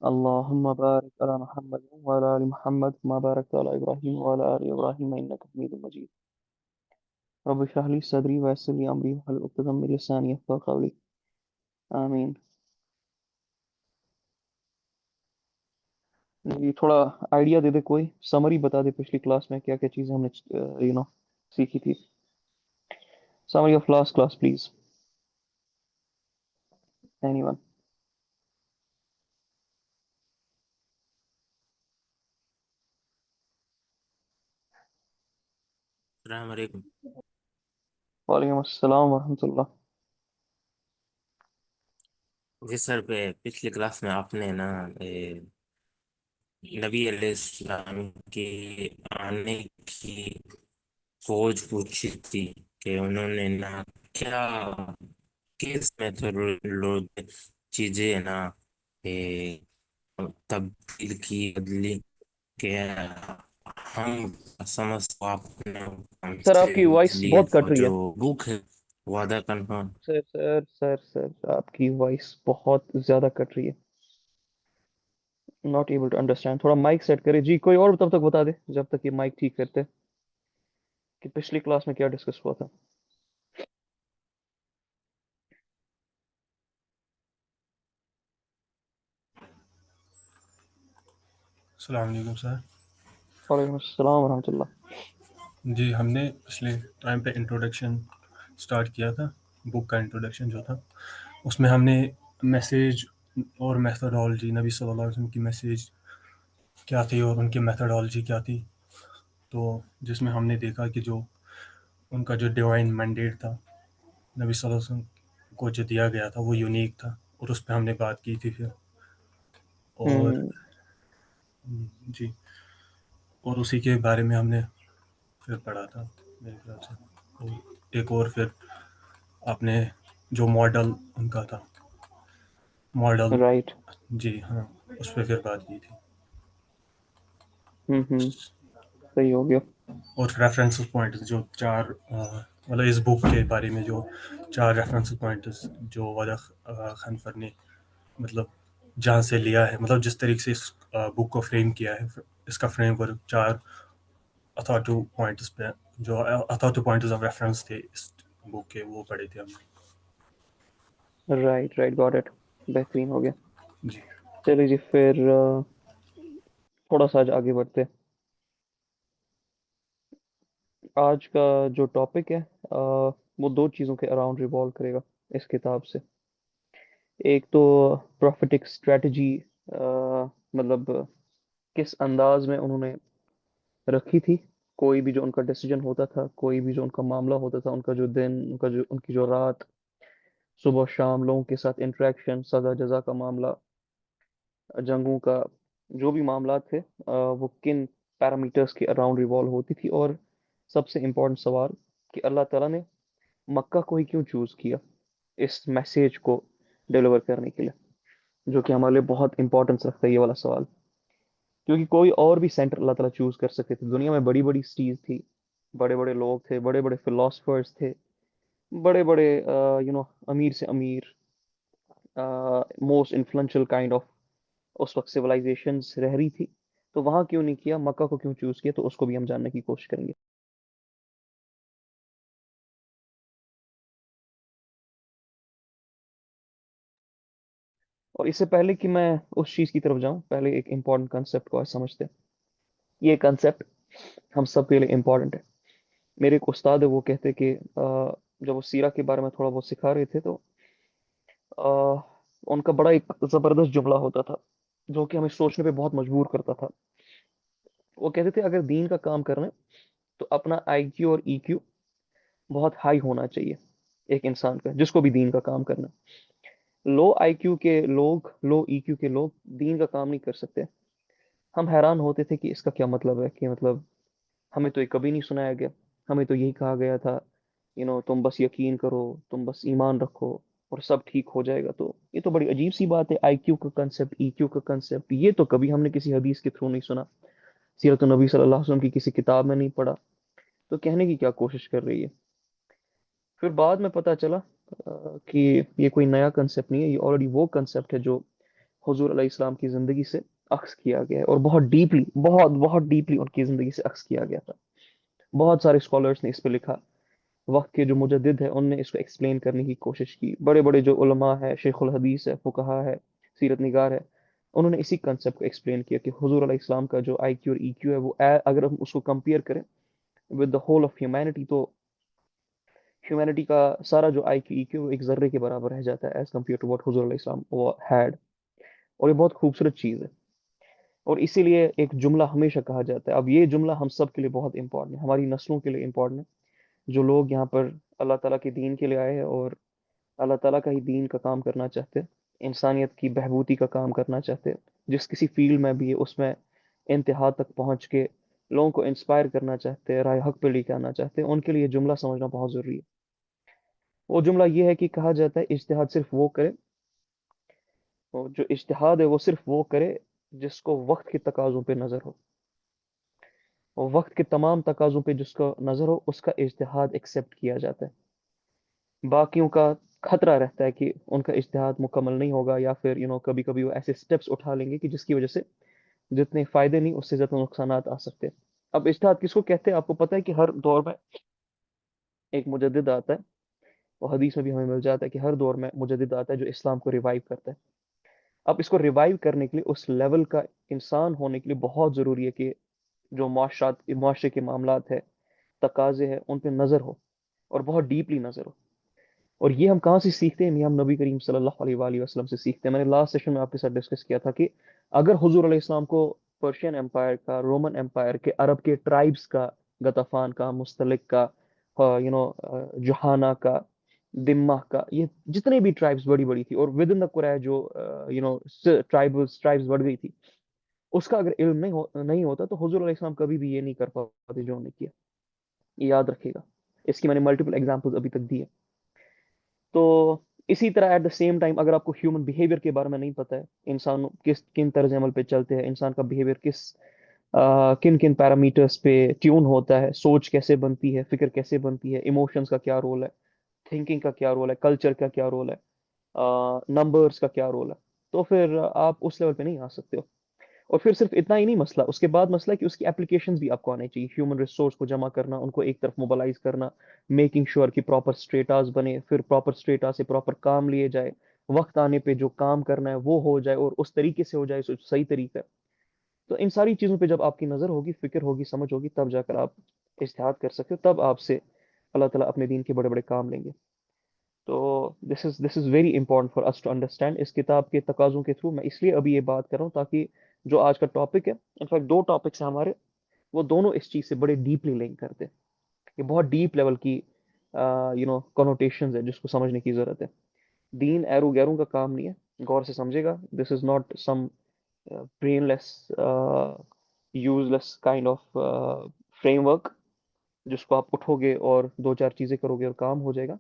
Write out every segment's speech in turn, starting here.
اللهم بارك على محمد وعلى آل محمد كما باركت على إبراهيم وعلى آل إبراهيم إنك حميد مجيد. رب اشرح لي صدري ويسر لي أمري واحلل عقدة من لساني يفقهوا قولي. آمين. یہ تھوڑا آئیڈیا دے دے، کوئی سمری بتا دے پچھلی کلاس میں کیا کیا چیزیں ہم نے سیکھی تھی. Summary of last class please. Any one? السلام علیکم وعلیکم السلام ورحمۃ اللہ. جی سر، پچھلی کلاس میں آپ نے نا نبی علیہ السلام کے آنے کی فوج پوچھی تھی کہ انہوں نے نا کیا کس میتھڈ چیزیں نا اے، تبدیل کی بدلی کہ ہم سمجھ آپ نے ہم سر آپ سے کی وائس لی بہت کٹ اور رہی جو ہے. بک ہے وعدہ کنفرم. سر سر سر سر آپ کی وائس بہت زیادہ کٹ رہی ہے. Not able to understand. تھوڑا مائک سیٹ کرے جی. کوئی اور تب تک بتا دے جب تک یہ مائک ٹھیک کرتے کہ پچھلی کلاس میں کیا ڈسکس ہوا تھا. السلام علیکم سر. وعلیکم السلام ورحمۃ اللہ. جی ہم نے پچھلے ٹائم پہ انٹروڈکشن سٹارٹ کیا تھا، بک کا انٹروڈکشن جو تھا اس میں ہم نے میسیج اور میتھڈالوجی، نبی صلی اللہ علیہ وسلم کی میسیج کیا تھی اور ان کی میتھڈالوجی کیا تھی، تو جس میں ہم نے دیکھا کہ جو ان کا جو ڈیوائن مینڈیٹ تھا نبی صلی اللہ علیہ وسلم کو جو دیا گیا تھا وہ یونیک تھا، اور اس پہ ہم نے بات کی تھی پھر. اور جی، اور اسی کے بارے میں ہم نے پھر پڑھا تھا میرے خیال سے. اور ایک اور پھر آپ نے جو ماڈل ان کا تھا ماڈل، رائٹ. جی ہاں، اس پہ پھر بات کی تھی. صحیح ہو گیا. اور ریفرنس پوائنٹس جو چار مطلب اس بک کے بارے میں جو چار ریفرنس پوائنٹس جو وضع خنفر نے مطلب جہاں سے لیا ہے، مطلب جس طریقے سے اس بک کو فریم کیا ہے، اس کا فریم ورک چار اتھارٹو پوائنٹس پہ، جو اتھارٹو پوائنٹس آف ریفرنس تھے اس بک کے، وہ پڑھے تھے ہم نے. Right right, got it. بہترین ہو گیا. جی چلیے جی، پھر تھوڑا سا آگے بڑھتے. آج کا جو ٹاپک ہے وہ دو چیزوں کے اراؤنڈ ریوالو کرے گا اس کتاب سے. ایک تو پروفیٹک اسٹریٹجی، مطلب کس انداز میں انہوں نے رکھی تھی. کوئی بھی جو ان کا ڈیسیجن ہوتا تھا، کوئی بھی جو ان کا معاملہ ہوتا تھا، ان کا جو دن، ان کی جو رات، صبح شام لوگوں کے ساتھ انٹریکشن، سزا جزا کا معاملہ، جنگوں کا جو بھی معاملات تھے، وہ کن پیرامیٹرز کے اراؤنڈ ریوالو ہوتی تھی. اور سب سے امپورٹنٹ سوال کہ اللہ تعالیٰ نے مکہ کو ہی کیوں چوز کیا اس میسیج کو ڈیلیور کرنے کے لیے، جو کہ ہمارے لیے بہت امپورٹنس رکھتا ہے یہ والا سوال. کیونکہ کوئی اور بھی سینٹر اللہ تعالیٰ چوز کر سکتے تھے. دنیا میں بڑی بڑی سٹیز تھی، بڑے بڑے لوگ تھے، بڑے بڑے فلاسفرز تھے، بڑے بڑے امیر سے امیر، موسٹ انفلوئنشل کائنڈ آف اس وقت سویلائزیشنز رہ رہی تھی. تو وہاں کیوں نہیں کیا، مکہ کو کیوں چوز کیا، تو اس کو بھی ہم جاننے کی کوشش کریں گے. اور اس سے پہلے کہ میں اس چیز کی طرف جاؤں، پہلے ایک امپورٹنٹ کنسپٹ کو آج سمجھتے ہیں. یہ کنسپٹ ہم سب کے لیے امپورٹنٹ ہے. میرے ایک استاد ہے، وہ کہتے کہ جب وہ سیرہ کے بارے میں تھوڑا بہت سکھا رہے تھے تو ان کا بڑا ایک زبردست جملہ ہوتا تھا جو کہ ہمیں سوچنے پہ بہت مجبور کرتا تھا. وہ کہتے تھے اگر دین کا کام کرنا ہے تو اپنا آئی کیو اور ای کیو بہت ہائی ہونا چاہیے ایک انسان کا، جس کو بھی دین کا کام کرنا ہے. لو آئی کیو کے لوگ، لو ای کیو کے لوگ دین کا کام نہیں کر سکتے. ہم حیران ہوتے تھے کہ اس کا کیا مطلب ہے، کہ مطلب ہمیں تو یہ کبھی نہیں سنایا گیا، ہمیں تو یہی کہا گیا تھا تم بس یقین کرو، تم بس ایمان رکھو اور سب ٹھیک ہو جائے گا. تو یہ تو بڑی عجیب سی بات ہے، آئی کیو کا کنسپٹ، ای کیو کا کنسپٹ. یہ تو کبھی ہم نے کسی حدیث کے تھرو نہیں سنا، سیرت النبی صلی اللہ علیہ وسلم کی کسی کتاب میں نہیں پڑھا. تو کہنے کی کیا کوشش کر رہی ہے. پھر بعد میں پتا چلا کہ یہ کوئی نیا کنسپٹ نہیں ہے، یہ آلریڈی وہ کنسپٹ ہے جو حضور علیہ السلام کی زندگی سے اخذ کیا گیا ہے، اور بہت ڈیپلی ان کی زندگی سے اخذ کیا گیا تھا. بہت سارے اسکالرس نے اس پہ لکھا. وقت کے جو مجدد ہیں ان نے اس کو ایکسپلین کرنے کی کوشش کی. بڑے بڑے جو علماء ہے، شیخ الحدیث ہے، فقہا ہے، سیرت نگار ہے، انہوں نے اسی کنسیپٹ کو ایکسپلین کیا کہ حضور علیہ السلام کا جو آئی کیو اور ای کیو ہے وہ اگر ہم اس کو کمپیئر کریں with the whole of humanity, تو ہیومینٹی کا سارا جو آئی کیو ای کیو وہ ایک ذرے کے برابر رہ جاتا ہے ایز کمپیئر ٹو واٹ حضور علیہ السلام وہ ہیڈ. اور یہ بہت خوبصورت چیز ہے، اور اسی لیے ایک جملہ ہمیشہ کہا جاتا ہے. اب یہ جملہ ہم سب کے لیے بہت امپورٹنٹ ہے، ہماری نسلوں کے لیے امپورٹنٹ ہے، جو لوگ یہاں پر اللہ تعالیٰ کے دین کے لیے آئے ہیں اور اللہ تعالیٰ کا ہی دین کا کام کرنا چاہتے ہیں، انسانیت کی بہبودی کا کام کرنا چاہتے ہیں، جس کسی فیلڈ میں بھی ہے اس میں انتہا تک پہنچ کے لوگوں کو انسپائر کرنا چاہتے ہیں، راہ حق پہ لے کے آنا چاہتے ہیں. ان کے لیے یہ جملہ سمجھنا بہت ضروری ہے. وہ جملہ یہ ہے کہ کہا جاتا ہے اجتہاد صرف وہ کرے، اور جو اجتہاد ہے وہ صرف وہ کرے جس کو وقت کے تقاضوں پہ نظر ہو، اور وقت کے تمام تقاضوں پہ جس کا نظر ہو اس کا اجتہاد ایکسیپٹ کیا جاتا ہے. باقیوں کا خطرہ رہتا ہے کہ ان کا اجتہاد مکمل نہیں ہوگا، یا پھر کبھی کبھی وہ ایسے سٹیپس اٹھا لیں گے کہ جس کی وجہ سے جتنے فائدے نہیں اس سے زیادہ نقصانات آ سکتے ہیں. اب اجتہاد کس کو کہتے ہیں؟ آپ کو پتہ ہے کہ ہر دور میں ایک مجدد آتا ہے، اور حدیث میں بھی ہمیں مل جاتا ہے کہ ہر دور میں مجدد آتا ہے جو اسلام کو ریوائیو کرتا ہے. اب اس کو ریوائیو کرنے کے لیے اس لیول کا انسان ہونے کے لیے بہت ضروری ہے کہ جو معاشرے کے معاملات ہے، تقاضے ہیں، ان پہ نظر ہو، اور بہت ڈیپلی نظر ہو. اور یہ ہم کہاں سے سیکھتے ہیں؟ یہ ہم نبی کریم صلی اللہ علیہ وآلہ وسلم سے سیکھتے ہیں. میں نے لاسٹ سیشن میں آپ کے ساتھ ڈسکس کیا تھا کہ اگر حضور علیہ السلام کو پرشین امپائر کا، رومن امپائر کے، عرب کے ٹرائبس کا، غطفان کا، مستلق کا، جوہانا کا، دمہ کا، یہ جتنے بھی ٹرائبس بڑی بڑی تھی، اور ود ان دا قریش جو ٹرائبس بڑھ گئی تھی، اس کا اگر علم نہیں ہوتا تو حضور علیہ السلام کبھی بھی یہ نہیں کر پاتے جو انہوں نے کیا. یہ یاد رکھیے گا. اس کی میں نے ملٹیپل ایگزامپل ابھی تک دی ہے. تو اسی طرح ایٹ دا سیم ٹائم اگر آپ کو ہیومن بیہیویئر کے بارے میں نہیں پتہ ہے، انسان کن طرز عمل پہ چلتے ہیں، انسان کا بیہیویئر کن کن پیرامیٹرز پہ ٹیون ہوتا ہے، سوچ کیسے بنتی ہے، فکر کیسے بنتی ہے، ایموشنز کا کیا رول ہے، تھنکنگ کا کیا رول ہے، کلچر کا کیا رول ہے، نمبرز کا کیا رول ہے، تو پھر آپ اس لیول پہ نہیں آ سکتے ہو. اور پھر صرف اتنا ہی نہیں مسئلہ، اس کے بعد مسئلہ ہے کہ اس کی اپلیکیشنز بھی آپ کو آنے چاہیے. ہیومن ریسورس کو جمع کرنا، ان کو ایک طرف موبلائز کرنا، میکنگ شیور کہ پراپر اسٹیٹاز بنے، پھر پراپر اسٹیٹا سے پراپر کام لیے جائے، وقت آنے پہ جو کام کرنا ہے وہ ہو جائے، اور اس طریقے سے ہو جائے صحیح طریقہ. تو ان ساری چیزوں پہ جب آپ کی نظر ہوگی، فکر ہوگی، سمجھ ہوگی، تب جا کر آپ اجتہاد کر سکتے ہو، تب آپ سے اللہ تعالیٰ اپنے دین کے بڑے بڑے کام لیں گے. تو this is very important for us to understand. اس کتاب کے تقاضوں کے تھرو میں اس لیے ابھی یہ بات کر رہا ہوں تاکہ جو آج کا ٹاپک ہے، انفیکٹ دو ٹاپکس ہیں ہمارے، وہ دونوں اس چیز سے بڑے ڈیپلی لنک کرتے ہیں. یہ بہت ڈیپ لیول کی کنوٹیشنز ہے جس کو سمجھنے کی ضرورت ہے. دین ایرو گیروں کا کام نہیں ہے، غور سے سمجھے گا. This is not some brainless useless kind of framework جس کو آپ اٹھو گے اور دو چار چیزیں کرو گے اور کام ہو جائے گا.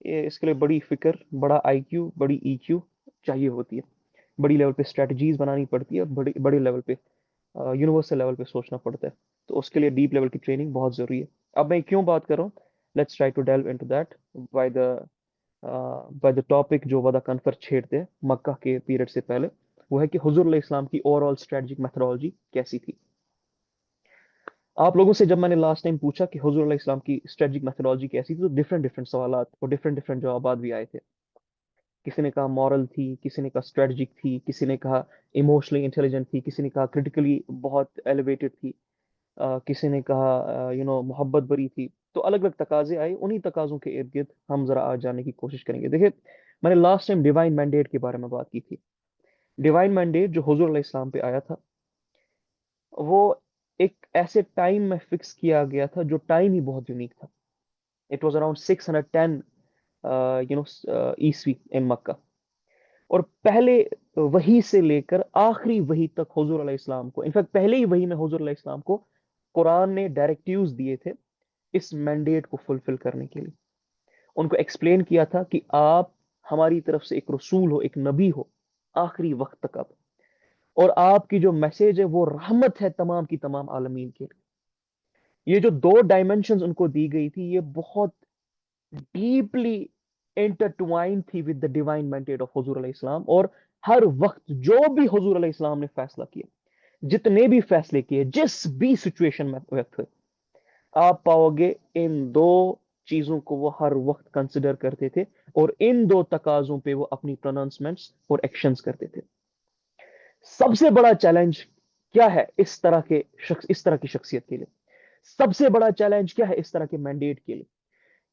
اس کے لیے بڑی فکر، بڑا آئی کیو، بڑی ای کیو چاہیے ہوتی ہے. بڑی لیول پہ اسٹریٹجیز بنانی پڑتی ہے، بڑے لیول پہ، یونیورسل لیول پہ سوچنا پڑتا ہے. تو اس کے لیے ڈیپ لیول کی ٹریننگ بہت ضروری ہے. اب میں کیوں بات کر رہا ہوں، let's try to delve into that by the topic جو ودا کنفر چھیڑتے ہیں مکہ کے پیریڈ سے پہلے. وہ ہے کہ حضور علیہ السلام کی اوور آل اسٹریٹجک میتھڈالوجی کیسی تھی. آپ لوگوں سے جب میں نے لاسٹ ٹائم پوچھا کہ حضور علیہ السلام کی اسٹریٹجک میتھڈالوجی کیسی تھی، تو ڈفرینٹ سوالات اور ڈفرینٹ جوابات بھی آئے تھے. کسی نے کہا مورل تھی، کسی نے کہا اسٹریٹجک تھی، کسی نے کہا ایموشنلی انٹیلیجنٹ تھی، کسی نے کہا کریٹیکلی بہت ایلیویٹڈ تھی، کسی نے کہا محبت بری تھی. تو الگ الگ تقاضے آئے. انہی تقاضوں کے ارد گرد ہم ذرا آج جانے کی کوشش کریں گے. دیکھیں، میں نے لاسٹ ٹائم ڈیوائن مینڈیٹ کے بارے میں بات کی تھی. ڈیوائن مینڈیٹ جو حضور علیہ السلام پہ آیا تھا، وہ ایک ایسے ٹائم میں فکس کیا گیا تھا جو ٹائم ہی بہت یونیک تھا. اٹ واز اراؤنڈ 610 عیسوی ان مکہ. اور پہلے وحی سے لے کر آخری وحی تک حضور علیہ السلام کو، انفیکٹ پہلے ہی وحی میں حضور علیہ السلام کو قرآن نے ڈائریکٹیوز دیے تھے اس مینڈیٹ کو فلفل کرنے کے لیے. ان کو ایکسپلین کیا تھا کہ آپ ہماری طرف سے ایک رسول ہو، ایک نبی ہو آخری وقت تک آپ، اور آپ کی جو میسج ہے وہ رحمت ہے تمام کی تمام عالمین کے لیے. یہ جو دو ڈائمنشنز ان کو دی گئی تھی، یہ بہت ڈیپلی انٹرٹوائن تھی with the divine mandate of حضور علیہ السلام. اور ہر وقت جو بھی حضور علیہ السلام نے فیصلہ کیا، جتنے بھی فیصلے کیے، جس بھی سچویشن میں وقت ہوئے، آپ پاؤ گے ان دو چیزوں کو وہ ہر وقت کنسیڈر کرتے تھے، اور ان دو تقاضوں پہ وہ اپنی پروناؤنسمنٹس اور ایکشنز کرتے تھے۔ سب سے بڑا چیلنج کیا ہے اس طرح کی شخصیت کے لیے؟ سب سے بڑا چیلنج کیا ہے اس طرح کے مینڈیٹ کے لیے؟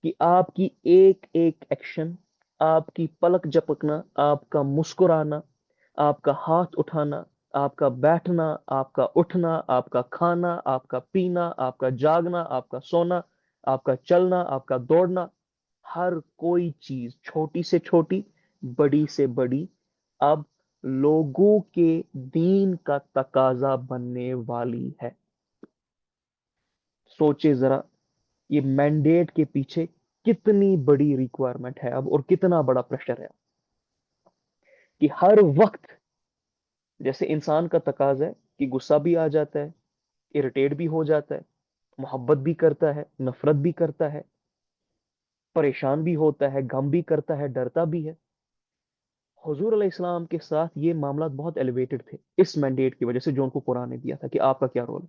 کہ آپ کی ایک ایک ایکشن، آپ کی پلک جھپکنا، آپ کا مسکرانا، آپ کا ہاتھ اٹھانا، آپ کا بیٹھنا، آپ کا اٹھنا، آپ کا کھانا، آپ کا پینا، آپ کا جاگنا، آپ کا سونا، آپ کا چلنا، آپ کا دوڑنا، ہر کوئی چیز چھوٹی سے چھوٹی، بڑی سے بڑی، اب لوگوں کے دین کا تقاضا بننے والی ہے۔ سوچے ذرا، یہ مینڈیٹ کے پیچھے کتنی بڑی ریکوائرمنٹ ہے اب، اور کتنا بڑا پریشر ہے کہ ہر وقت، جیسے انسان کا تقاضا ہے کہ غصہ بھی آ جاتا ہے، اریٹیٹ بھی ہو جاتا ہے، محبت بھی کرتا ہے، نفرت بھی کرتا ہے، پریشان بھی ہوتا ہے، غم بھی کرتا ہے، ڈرتا بھی ہے۔ حضور علیہ السلام کے ساتھ یہ معاملات بہت ایلیویٹڈ تھے اس مینڈیٹ کی وجہ سے جو ان کو قرآن نے دیا تھا کہ آپ کا کیا رول ہے۔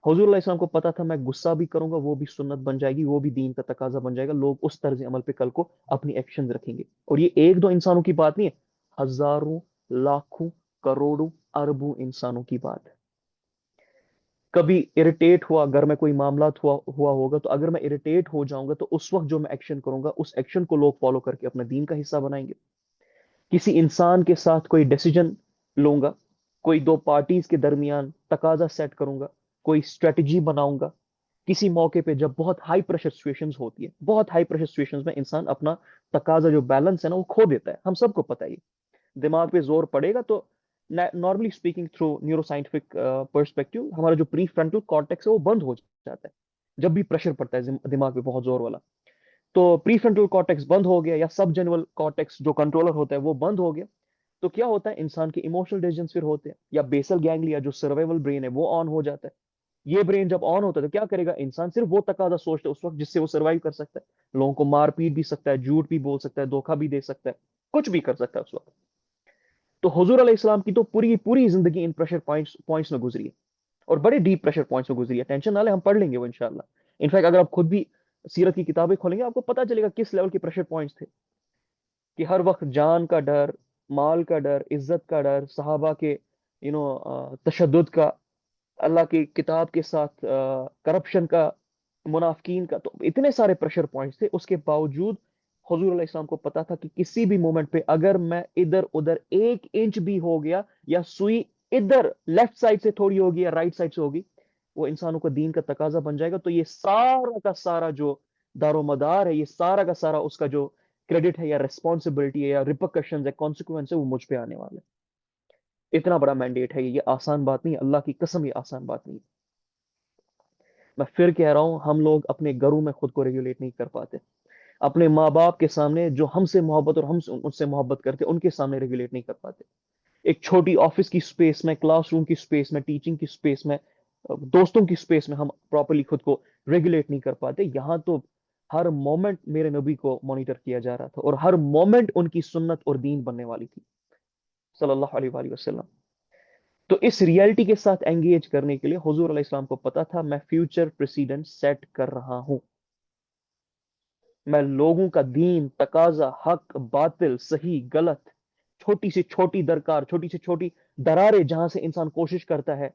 حضور علیہ السلام کو پتا تھا میں غصہ بھی کروں گا، وہ بھی سنت بن جائے گی، وہ بھی دین کا تقاضا بن جائے گا، لوگ اس طرز عمل پہ کل کو اپنی ایکشن رکھیں گے۔ اور یہ ایک دو انسانوں کی بات نہیں ہے، ہزاروں، لاکھوں، کروڑوں، اربوں انسانوں کی بات ہے۔ کبھی اریٹیٹ ہوا، گھر میں کوئی معاملات ہوا ہوگا، تو اگر میں اریٹیٹ ہو جاؤں گا تو اس وقت جو میں ایکشن کروں گا، اس ایکشن کو لوگ فالو کر کے اپنا دین کا حصہ بنائیں گے۔ کسی انسان کے ساتھ کوئی ڈیسیجن لوں گا، کوئی دو پارٹیز کے درمیان تقاضا سیٹ کروں گا، کوئی اسٹریٹجی بناؤں گا، کسی موقع پہ جب بہت ہائی پریشر سچویشنز ہوتی ہے، بہت ہائی پریشر سچویشنز میں انسان اپنا تقاضا جو بیلنس ہے نا وہ کھو دیتا ہے، ہم سب کو پتہ ہے۔ یہ دماغ پہ زور پڑے گا تو normally speaking through neuro scientific perspective ہمارا جو پری فرنٹل کارٹیکس ہے وہ بند ہو جاتا ہے جب بھی پریشر پڑتا ہے دماغ پہ بہت زور والا۔ تو پری فرنٹل کارٹیکس بند ہو گیا، یا سب جنرل کارٹیکس جو کنٹرولر ہوتا ہے وہ بند ہو گیا، تو کیا ہوتا ہے انسان کے ایموشنل ڈیسیژنز پھر ہوتے ہیں، یا بیسل گینگلیا جو سروائیول برین ہے وہ آن ہو جاتا ہے۔ یہ برین جب آن ہوتا ہے تو کیا کرے گا انسان؟ صرف وہ تقاضا سوچتا ہے اس وقت جس سے وہ سروائیو کر سکتا ہے، لوگوں کو مار پیٹ بھی سکتا ہے، جھوٹ بھی بول سکتا ہے، دھوکہ بھی دے سکتا ہے، کچھ بھی کر سکتا ہے اس وقت۔ تو حضور علیہ السلام کی تو پوری زندگی ان پریشر پوائنٹس میں گزری ہے، اور بڑے ڈیپ پریشر پوائنٹس میں گزری ہے۔ ٹینشن نہ لے، ہم پڑھ لیں گے وہ انشاءاللہ۔ انفیکٹ اگر آپ خود بھی سیرت کی کتابیں کھولیں گے آپ کو پتا چلے گا کس لیول کے پریشر پوائنٹس تھے، کہ ہر وقت جان کا ڈر، مال کا ڈر، عزت کا ڈر، صحابہ کے تشدد کا، اللہ کی کتاب کے ساتھ کرپشن کا، منافقین کا، تو اتنے سارے پریشر پوائنٹس تھے۔ اس کے باوجود حضور علیہ السلام کو پتا تھا کہ کسی بھی مومنٹ پہ اگر میں ادھر ادھر ایک انچ بھی ہو گیا، یا سوئی ادھر لیفٹ سائڈ سے تھوڑی ہوگی یا رائٹ سائڈ سے ہوگی، وہ انسانوں کا دین کا تقاضا بن جائے گا۔ تو یہ سارا کا سارا جو دار و مدار ہے، یہ سارا کا سارا اس کا جو کریڈٹ ہے، یا ریسپانسبلٹی ہے، یا ریپرکشنز ہے، کانسیکوینس ہے، وہ مجھ پہ آنے والا ہے۔ اتنا بڑا مینڈیٹ ہے یہ آسان بات نہیں ہے، اللہ کی قسم یہ آسان بات نہیں ہے۔ میں پھر کہہ رہا ہوں، ہم لوگ اپنے گھروں میں خود کو ریگولیٹ نہیں کر پاتے، اپنے ماں باپ کے سامنے جو ہم سے محبت اور ہم ان سے محبت کرتے ان کے سامنے ریگولیٹ نہیں کر پاتے۔ ایک چھوٹی آفس کی سپیس میں، کلاس روم کی سپیس میں، ٹیچنگ کی سپیس میں، دوستوں کی سپیس میں ہم پراپرلی خود کو ریگولیٹ نہیں کر پاتے۔ یہاں تو ہر مومنٹ میرے نبی کو مانیٹر کیا جا رہا تھا، اور ہر مومنٹ ان کی سنت اور دین بننے والی تھی صلی اللہ علیہ وآلہ وسلم۔ تو اس ریئلٹی کے ساتھ انگیج کرنے کے لیے حضور علیہ السلام کو پتا تھا میں فیوچر پریسیڈنٹ سیٹ کر رہا ہوں، میں لوگوں کا دین، تقاضا، حق، باطل، صحیح، غلط، چھوٹی سے چھوٹی درکار، چھوٹی سے چھوٹی دراریں جہاں سے انسان کوشش کرتا ہے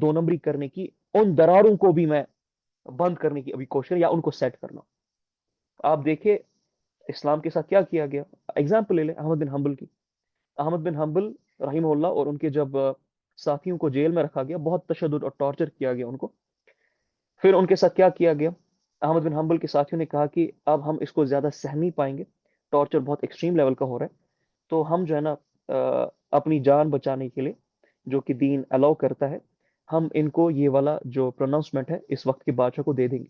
دو نمبری کرنے کی، ان دراروں کو بھی میں بند کرنے کی ابھی کوشش، یا ان کو سیٹ کرنا۔ آپ دیکھیں اسلام کے ساتھ کیا کیا گیا۔ اگزامپل لے لیں احمد بن حنبل کی۔ احمد بن حنبل رحمہ اللہ اور ان کے جب ساتھیوں کو جیل میں رکھا گیا، بہت تشدد اور ٹارچر کیا گیا ان کو، پھر ان کے ساتھ کیا کیا گیا؟ احمد بن حنبل کے ساتھیوں نے کہا کہ اب ہم اس کو زیادہ سہ نہیں پائیں گے، ٹارچر بہت ایکسٹریم لیول کا ہو رہا ہے، تو ہم جو ہے نا اپنی جان بچانے کے لیے، جو کہ دین الاؤ کرتا ہے، ہم ان کو یہ والا جو پروناؤنسمنٹ ہے اس وقت کے بادشاہ کو دے دیں گے۔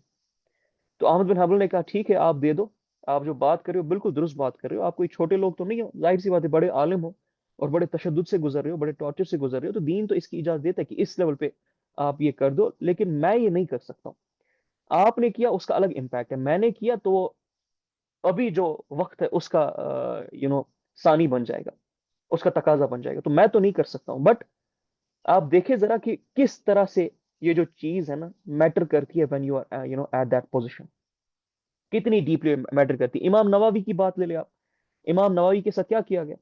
تو احمد بن حنبل نے کہا ٹھیک ہے آپ دے دو، آپ جو بات کر رہے ہو بالکل درست بات کر رہے ہو، آپ کوئی چھوٹے لوگ تو نہیں ہو، ظاہر سی بات ہے بڑے عالم ہو اور بڑے تشدد سے گزر رہے ہو، بڑے ٹارچر سے گزر رہے ہو، تو دین تو اس کی اجازت دیتا ہے کہ اس لیول پہ آپ یہ کر دو، لیکن میں یہ نہیں کر سکتا ہوں۔ آپ نے کیا اس کا الگ امپیکٹ ہے، میں نے کیا تو ابھی جو وقت ہے اس کا ثانی بن جائے گا۔ اس کا تقاضا بن جائے گا. تو میں تو نہیں کر سکتا ہوں, بٹ آپ دیکھیں ذرا کہ کس طرح سے یہ جو چیز ہے نا میٹر کرتی ہے when you are at that position, کتنی ڈیپلی میٹر کرتی ہے. امام نووی کی بات لے لیں آپ, امام نووی کے ساتھ کیا کیا گیا.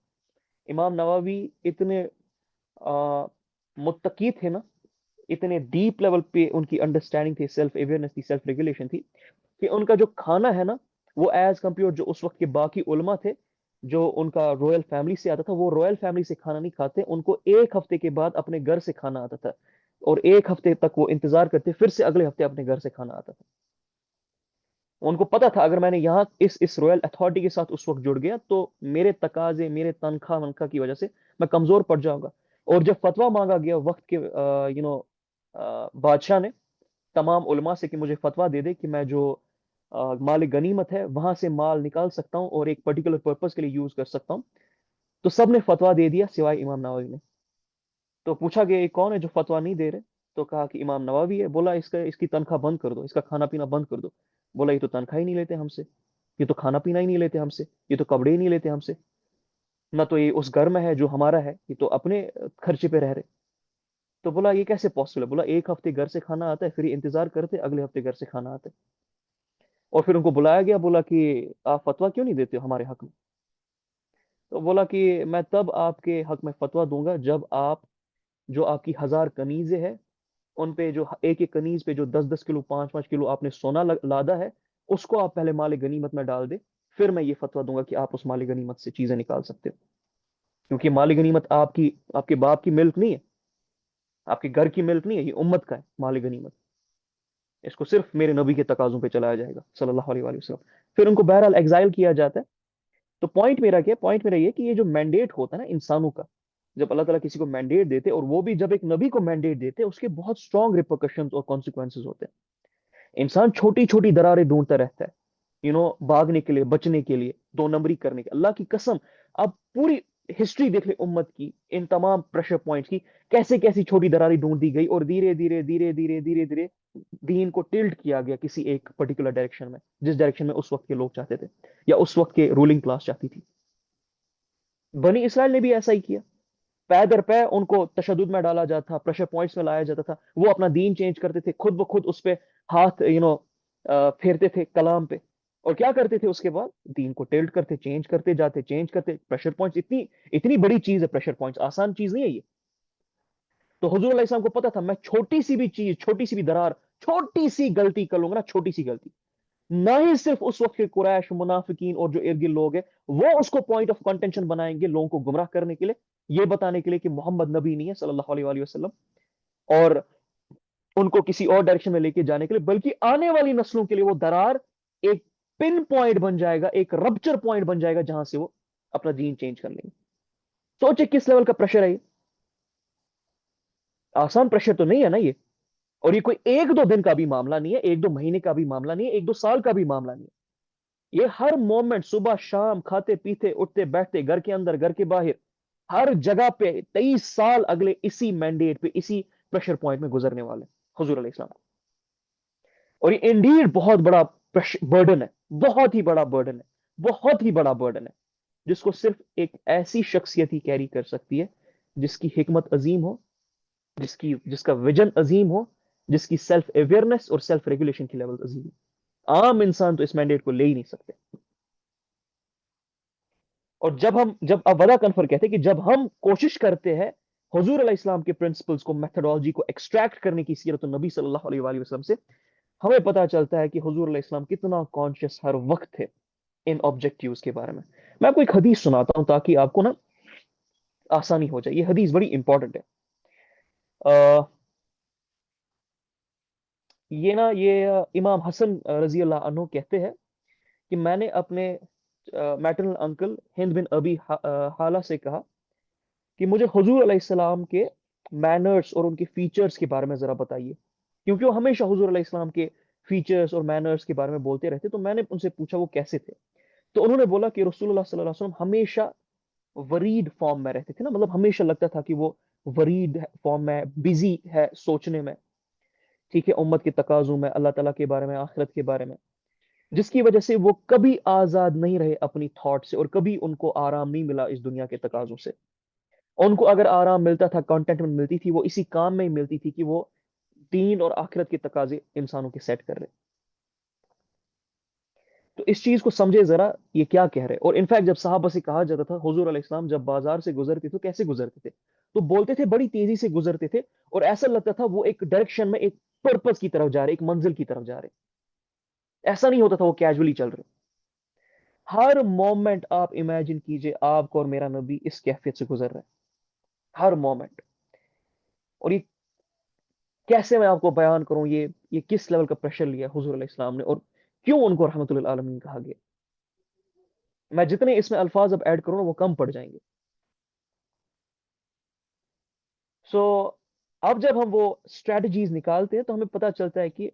امام نووی اتنے متقی تھے نا, اتنے ڈیپ لیول پہ ان کی انڈرسٹینڈنگ تھی, سیلف اویئرنس تھی, سیلف ریگولیشن تھی, کہ ان کا جو کھانا ہے نا وہ ایز کمپیئر جو اس وقت کے باقی علماء تھے جو ان کا رویل فیملی سے آتا تھا, وہ رویل فیملی سے کھانا نہیں کھاتے, ان کو ایک ہفتے کے بعد اپنے گھر سے کھانا آتا تھا, اور ایک ہفتے تک وہ انتظار کرتے, پھر سے اگلے ہفتے اپنے گھر سے کھانا آتا تھا. ان کو پتا تھا اگر میں نے یہاں اس رویل اتھارٹی کے ساتھ اس وقت جڑ گیا تو میرے تقاضے, میرے تنخواہ ونخواہ کی وجہ سے میں کمزور پڑ جاؤں گا. اور جب فتویٰ مانگا گیا وقت کے بادشاہ نے تمام علماء سے کہ مجھے فتویٰ دے دے کہ میں جو مال غنیمت ہے وہاں سے مال نکال سکتا ہوں اور ایک پرٹیکولر پرپز کے لیے یوز کر سکتا ہوں, تو سب نے فتویٰ دے دیا سوائے امام نووی نے. تو پوچھا گیا یہ کون ہے جو فتویٰ نہیں دے رہے, تو کہا کہ امام نووی ہے. بولا اس کی تنخواہ بند کر دو, اس کا کھانا پینا بند کر دو. بولا یہ تو تنخواہ ہی نہیں لیتے ہم سے, یہ تو کھانا پینا ہی نہیں لیتے ہم سے, یہ تو کپڑے ہی نہیں لیتے ہم سے, نہ تو یہ اس گھر میں ہے جو ہمارا ہے, یہ تو اپنے خرچے پہ رہ رہے. تو بولا یہ کیسے پاسبل ہے. بولا ایک ہفتے گھر سے کھانا آتا ہے, پھر یہ انتظار کرتے اگلے ہفتے گھر سے کھانا آتا ہے. اور پھر ان کو بلایا گیا, بولا کہ آپ فتویٰ کیوں نہیں دیتے ہو ہمارے حق میں. تو بولا کہ میں تب آپ کے حق میں فتویٰ دوں گا جب آپ جو آپ کی 1000 کنیزیں ہیں ان پہ جو ایک ایک کنیز پہ جو 10 10 کلو 5 5 کلو آپ نے سونا لادا ہے اس کو آپ پہلے مال غنیمت میں ڈال دے, پھر میں یہ فتویٰ دوں گا کہ آپ اس مال غنیمت سے چیزیں نکال سکتے ہو. کیونکہ مال غنیمت آپ کے باپ کی ملک نہیں ہے, آپ کے گھر کی ملک نہیں ہے, یہ امت کا ہے مال غنیمت. اس کو صرف میرے نبی کے تقاضوں پہ چلایا جائے گا صلی اللہ علیہ وآلہ وسلم. پھر ان کو بہرحال ایگزائل کیا جاتا ہے. تو پوائنٹ میرا کیا, پوائنٹ میرا یہ کہ یہ جو مینڈیٹ ہوتا ہے نا انسانوں کا, جب اللہ تعالیٰ کسی کو مینڈیٹ دیتے, اور وہ بھی جب ایک نبی کو مینڈیٹ دیتے, اس کے بہت اسٹرانگ ریپرکشنز اور کانسیکوینسز ہوتے ہیں. انسان چھوٹی چھوٹی دراریں ڈھونڈتا رہتا ہے, بھاگنے کے لیے, بچنے کے لیے, 2 نمبری کرنے کے. اللہ کی قسم آپ پوری ہسٹری دیکھ لیں امت کی, ان تمام پریشر پوائنٹس کی, کیسے کیسی چھوٹی دراری ڈھونڈ دی گئی, اور دھیرے دھیرے دھیرے دھیرے دھیرے دھیرے دین کو ٹلٹ کیا گیا کسی ایک پرٹیکولر ڈائریکشن میں, جس ڈائریکشن میں اس وقت کے لوگ چاہتے تھے یا اس وقت کے رولنگ کلاس چاہتی تھی. بنی اسرائیل نے بھی ایسا ہی کیا, پے در پے ان کو تشدد میں ڈالا جاتا تھا, پریشر پوائنٹس میں لایا جاتا تھا, وہ اپنا دین چینج کرتے تھے, خود بخود اس پہ ہاتھ پھیرتے تھے کلام پہ, اور کیا کرتے تھے اس کے بعد دین کو ٹلٹ کرتے, چینج کرتے جاتے, چینج کرتے. پریشر پوائنٹس اتنی بڑی چیز ہے, پریشر پوائنٹس آسان چیز نہیں ہے یہ. تو حضور علیہ السلام کو پتا تھا میں چھوٹی سی بھی چیز, چھوٹی سی بھی درار, چھوٹی سی غلطی کر لوں گا نا, چھوٹی سی غلطی, نہ ہی صرف اس وقت کے قریش منافقین اور جو ارد گرد لوگ ہیں وہ اس کو پوائنٹ آف کنٹینشن بنائیں گے لوگوں کو گمراہ کرنے کے لیے, یہ بتانے کے لیے کہ محمد نبی نہیں ہے صلی اللہ علیہ وآلہ وسلم, اور ان کو کسی اور ڈائریکشن میں لے کے جانے کے لیے, بلکہ آنے والی نسلوں کے لیے وہ درار ایک پن پوائنٹ بن جائے گا, ایک رپچر پوائنٹ بن جائے گا جہاں سے وہ اپنا دین چینج کر لیں گے. سوچے کس لیول کا پریشر ہے یہ, آسان پریشر تو نہیں ہے نا یہ. اور یہ کوئی 1 2 دن کا بھی معاملہ نہیں ہے, 1 2 مہینے کا بھی معاملہ نہیں ہے, 1 2 سال کا بھی معاملہ نہیں ہے. یہ ہر مومنٹ, صبح شام, کھاتے پیتے, اٹھتے بیٹھتے, گھر کے اندر گھر کے باہر, ہر جگہ پہ 23 سال اگلے اسی مینڈیٹ پہ, اسی پریشر پوائنٹ میں گزرنے والے حضور علیہ السلام کو. اور یہ انڈیڈ بہت بڑا برڈن ہے, بہت ہی بڑا برڈن ہے, بہت ہی بڑا برڈن ہے, جس کو صرف ایک ایسی شخصیت ہی کیری کر سکتی ہے جس کی حکمت عظیم ہو, جس کا ویژن عظیم ہو, جس کی سیلف اویئرنس اور سیلف ریگولیشن کی لیول عظیم ہے. عام انسان تو اس مینڈیٹ کو لے ہی نہیں سکتے. اور جب اب ودا کنفر کہتے ہیں کہ جب ہم کوشش کرتے ہیں حضور علیہ السلام کے پرنسپلز کو, میتھڈالوجی کو ایکسٹریکٹ کرنے کی سیرت النبی صلی اللہ علیہ وآلہ وسلم سے, ہمیں پتا چلتا ہے کہ حضور علیہ السلام کتنا کانشیس ہر وقت تھے ان آبجیکٹیوز کے بارے میں. میں آپ کو ایک حدیث سناتا ہوں تاکہ آپ کو نا آسانی ہو جائے. یہ حدیث بڑی امپورٹنٹ ہے. یہ امام حسن رضی اللہ عنہ کہتے ہیں کہ میں نے اپنے میٹرنل انکل ہند بن ابی حالہ سے کہا کہ مجھے حضور علیہ السلام کے مینرز اور ان کے فیچرز کے بارے میں ذرا بتائیے, کیونکہ وہ ہمیشہ حضور علیہ السلام کے فیچرز اور مینرز کے بارے میں بولتے رہتے. تو میں نے ان سے پوچھا وہ کیسے تھے, تو انہوں نے بولا کہ رسول اللہ صلی اللہ علیہ وسلم ہمیشہ ورید فارم میں رہتے تھے نا, مطلب ہمیشہ لگتا تھا کہ وہ ورید فارم میں, بزی ہے سوچنے میں, ٹھیک ہے, امت کے تقاضوں میں, اللہ تعالیٰ کے بارے میں, آخرت کے بارے میں, جس کی وجہ سے وہ کبھی آزاد نہیں رہے اپنی تھاٹ سے, اور کبھی ان کو آرام نہیں ملا اس دنیا کے تقاضوں سے. ان کو اگر آرام ملتا تھا، کنٹینٹمنٹ ملتی تھی، وہ اسی کام میں ہی ملتی تھی کہ وہ دین اور آخرت کے تقاضے انسانوں کے سیٹ کر رہے. تو اس چیز کو سمجھے ذرا یہ کیا کہہ رہے. اور انفیکٹ جب صحابہ سے کہا جاتا تھا حضور علیہ السلام جب بازار سے گزرتے تھے تو کیسے گزرتے تھے، تو بولتے تھے بڑی تیزی سے گزرتے تھے، اور ایسا لگتا تھا وہ ایک ڈائریکشن میں، ایک پرپز کی طرف جا رہے، ایک منزل کی طرف جا رہے. ایسا نہیں ہوتا تھا وہ کیجولی چل رہے. ہر مومنٹ آپ امیجن کیجئے آپ کو اور میرا نبی اس کیفیت سے گزر رہا ہے، ہر مومنٹ. اور یہ کیسے میں آپ کو بیان کروں، یہ کس لیول کا پریشر لیا حضور علیہ السلام نے، اور کیوں ان کو رحمت للعالمین کہا گیا. میں جتنے اس میں الفاظ اب ایڈ کروں وہ کم پڑ جائیں گے. سو اب جب ہم وہ اسٹریٹجیز نکالتے ہیں تو ہمیں پتہ چلتا ہے کہ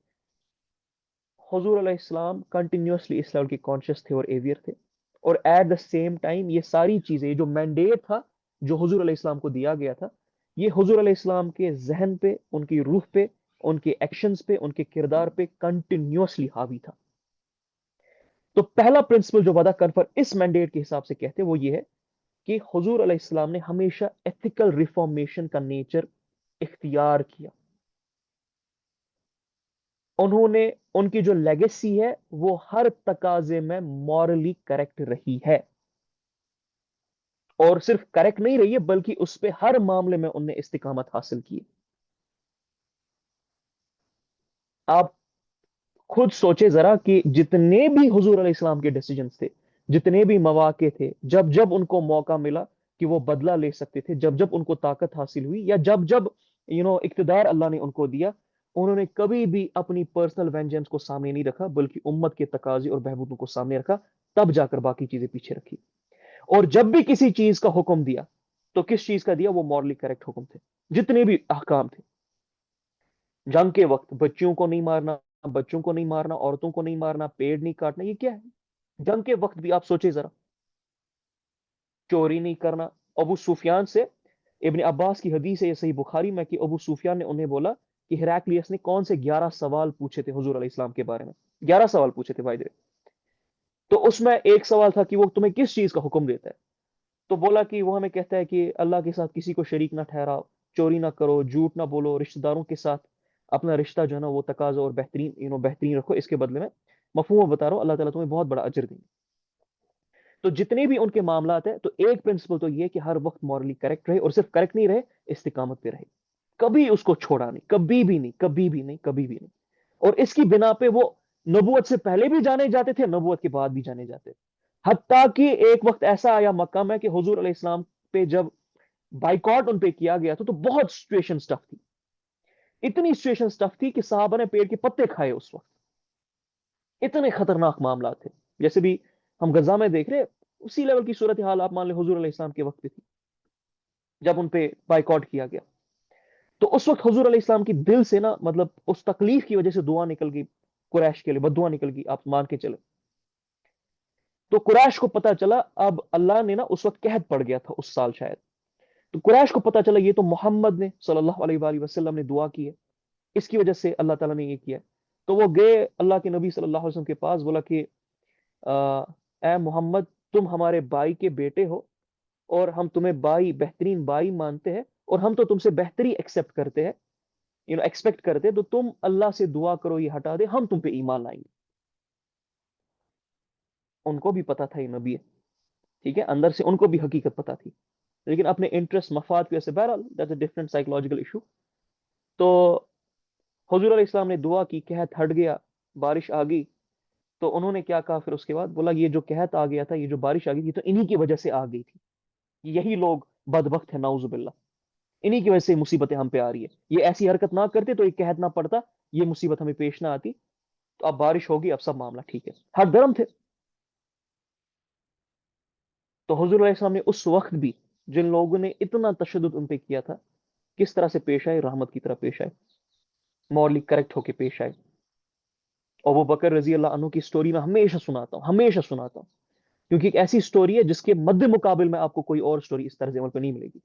حضور علیہ السلام کنٹینیوسلی اس لیول کے کانشیس تھے اور ایویئر تھے. اور ایٹ دا سیم ٹائم یہ ساری چیزیں، جو مینڈیٹ تھا جو حضور علیہ السلام کو دیا گیا تھا، یہ حضور علیہ السلام کے ذہن پہ، ان کی روح پہ، ان کے ایکشنز پہ، ان کے کردار پہ کنٹینیوسلی حاوی تھا. تو پہلا پرنسپل جو وعدہ کنفر اس مینڈیٹ کے حساب سے کہتے وہ یہ ہے کہ حضور علیہ السلام نے ہمیشہ ایتھیکل ریفارمیشن کا نیچر اختیار کیا. انہوں نے، ان کی جو لیگیسی ہے وہ ہر تقاضے میں مورلی کریکٹ رہی ہے، اور صرف کریکٹ نہیں رہی ہے بلکہ اس پہ ہر معاملے میں ان نے استقامت حاصل کی. آپ خود سوچے ذرا کہ جتنے بھی حضور علیہ السلام کے ڈیسیجنز تھے، جتنے بھی مواقع تھے، جب جب ان کو موقع ملا کہ وہ بدلہ لے سکتے تھے، جب جب ان کو طاقت حاصل ہوئی، یا جب جب اقتدار اللہ نے ان کو دیا، انہوں نے کبھی بھی اپنی پرسنل وینجنس کو سامنے نہیں رکھا بلکہ امت کے تقاضے اور بہبود کو سامنے رکھا. تب جا کر باقی چیزیں پیچھے رکھی. اور جب بھی کسی چیز کا حکم دیا تو کس چیز کا دیا؟ وہ مورلی کریکٹ حکم تھے. جتنے بھی احکام تھے جنگ کے وقت، بچیوں کو نہیں مارنا، بچوں کو نہیں مارنا، عورتوں کو نہیں مارنا، پیڑ نہیں کاٹنا، یہ کیا ہے؟ جنگ کے وقت بھی آپ سوچے ذرا. چوری نہیں کرنا. ابو سفیان سے، ابن عباس کی حدیث ہے یہ صحیح بخاری میں، کہ ابو سفیان نے انہیں بولا کہ ہیراکلیس نے کون سے 11 سوال پوچھے تھے حضور علیہ السلام کے بارے میں. 11 سوال پوچھے تھے بھائی. تو اس میں ایک سوال تھا کہ وہ تمہیں کس چیز کا حکم دیتا ہے. تو بولا کہ وہ ہمیں کہتا ہے کہ اللہ کے ساتھ کسی کو شریک نہ ٹھہراؤ، چوری نہ کرو، جھوٹ نہ بولو، رشتہ داروں کے ساتھ اپنا رشتہ جو ہے نا وہ تقاضا اور بہترین رکھو، اس کے بدلے میں مفہوم بتا رہا ہوں اللہ تعالیٰ تمہیں بہت بڑا اجر دیں گے. تو جتنے بھی ان کے معاملات ہیں تو ایک پرنسپل تو یہ کہ ہر وقت مورلی کریکٹ رہے، اور صرف کریکٹ نہیں رہے، استقامت پہ رہے. کبھی اس کو چھوڑا نہیں، کبھی بھی نہیں، کبھی بھی نہیں، کبھی بھی نہیں. اور اس کی بنا پہ وہ نبوت سے پہلے بھی جانے جاتے تھے، نبوت کے بعد بھی جانے جاتے تھے. حتیٰ کہ ایک وقت ایسا آیا مکہ میں کہ حضور علیہ السلام پہ جب بائیکاٹ ان پہ کیا گیا تو بہت سچویشن سٹف تھی. اتنی سچویشن سٹف تھی کہ صحابہ نے پیڑ کے پتے کھائے اس وقت. اتنے خطرناک معاملات تھے. جیسے بھی ہم غزہ میں دیکھ رہے، اسی لیول کی صورتحال آپ مان لیں حضور علیہ السلام کے وقت پہ تھی جب ان پہ بائیکاٹ کیا گیا. تو اس وقت حضور علیہ السلام کی دل سے نا، مطلب اس تکلیف کی وجہ سے دعا نکل گئی قریش کے لیے، بد دعا نکل گئی، آپ مان کے چلے. تو قریش کو پتا چلا، اب اللہ نے نا اس وقت قحط پڑ گیا تھا اس سال شاید. تو قریش کو پتا چلا یہ تو محمد نے صلی اللہ علیہ وآلہ وسلم نے دعا کی ہے، اس کی وجہ سے اللہ تعالیٰ نے یہ کیا. تو وہ گئے اللہ کے نبی صلی اللہ علیہ وسلم کے پاس، بولا کہ اے محمد، تم ہمارے بھائی کے بیٹے ہو اور ہم تمہیں بھائی، بہترین بھائی مانتے ہیں، اور ہم تو تم سے بہتری ایکسپٹ کرتے ہیں، ایکسپیکٹ کرتے ہیں، تو تم اللہ سے دعا کرو یہ ہٹا دے، ہم تم پہ ایمان لائیں گے. ان کو بھی پتا تھا یہ نبی ہے، ٹھیک ہے، اندر سے ان کو بھی حقیقت پتا تھی، لیکن اپنے انٹرسٹ، مفاد کی وجہ سے، بہرحال that's a different psychological issue. تو حضور علیہ السلام نے دعا کی، قحط ہٹ گیا، بارش آ گئی. تو انہوں نے کیا کہا پھر اس کے بعد؟ بولا یہ جو قحط آ گیا تھا، یہ جو بارش آ گئی تھی، تو انہی کی وجہ سے آ گئی تھی. یہی لوگ بدبخت ہیں، نعوذ باللہ. انہی کی وجہ سے مصیبتیں ہم پہ آ رہی ہے. یہ ایسی حرکت نہ کرتے تو یہ قحط نہ پڑتا، یہ مصیبت ہمیں پیش نہ آتی. تو اب بارش ہوگی، اب سب معاملہ ٹھیک ہے. ہر درم تھے. تو حضور علیہ السلام نے اس وقت بھی جن لوگوں نے اتنا تشدد ان پہ کیا تھا، کس طرح سے پیش آئے؟ رحمت کی طرح پیش آئے، مورلی کریکٹ ہو کے پیش آئے. ابو بکر رضی اللہ عنہ کی سٹوری میں ہمیشہ سناتا ہوں، ہمیشہ سناتا ہوں، کیونکہ ایک ایسی سٹوری ہے جس کے مد مقابل میں آپ کو کوئی اور سٹوری اس طرز عمل پہ نہیں ملے گی.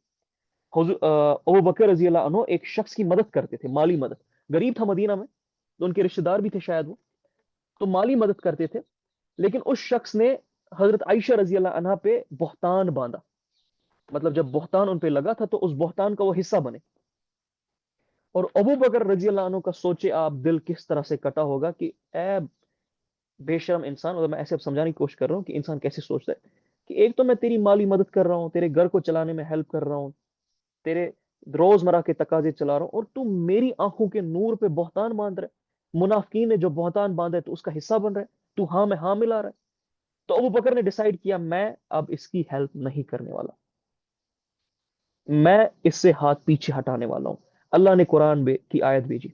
ابو بکر رضی اللہ عنہ ایک شخص کی مدد کرتے تھے، مالی مدد. غریب تھا مدینہ میں، تو ان کے رشتہ دار بھی تھے شاید وہ، تو مالی مدد کرتے تھے. لیکن اس شخص نے حضرت عائشہ رضی اللہ عنہا پہ بہتان باندھا. مطلب جب بہتان ان پہ لگا تھا تو اس بہتان کا وہ حصہ بنے. اور ابو بکر رضی اللہ عنہ کا سوچے آپ دل کس طرح سے کٹا ہوگا کہ اے بے شرم انسان. اور میں ایسے اب سمجھانے کی کوشش کر رہا ہوں کہ انسان کیسے سوچتا ہے کہ ایک تو میں تیری مالی مدد کر رہا ہوں, تیرے گھر کو چلانے میں ہیلپ کر رہا ہوں, تیرے روزمرہ کے تقاضے چلا رہا ہوں, اور تم میری آنکھوں کے نور پہ بہتان باندھ رہا ہے. منافقین نے جو بہتان باندھا ہے تو اس کا حصہ بن رہا ہے, تو ہاں میں ہاں ملا رہا ہے. تو ابو بکر نے ڈیسائیڈ کیا میں اب اس کی ہیلپ نہیں کرنے والا, میں اس سے ہاتھ پیچھے ہٹانے والا ہوں. اللہ نے قرآن کی آیت بھیجی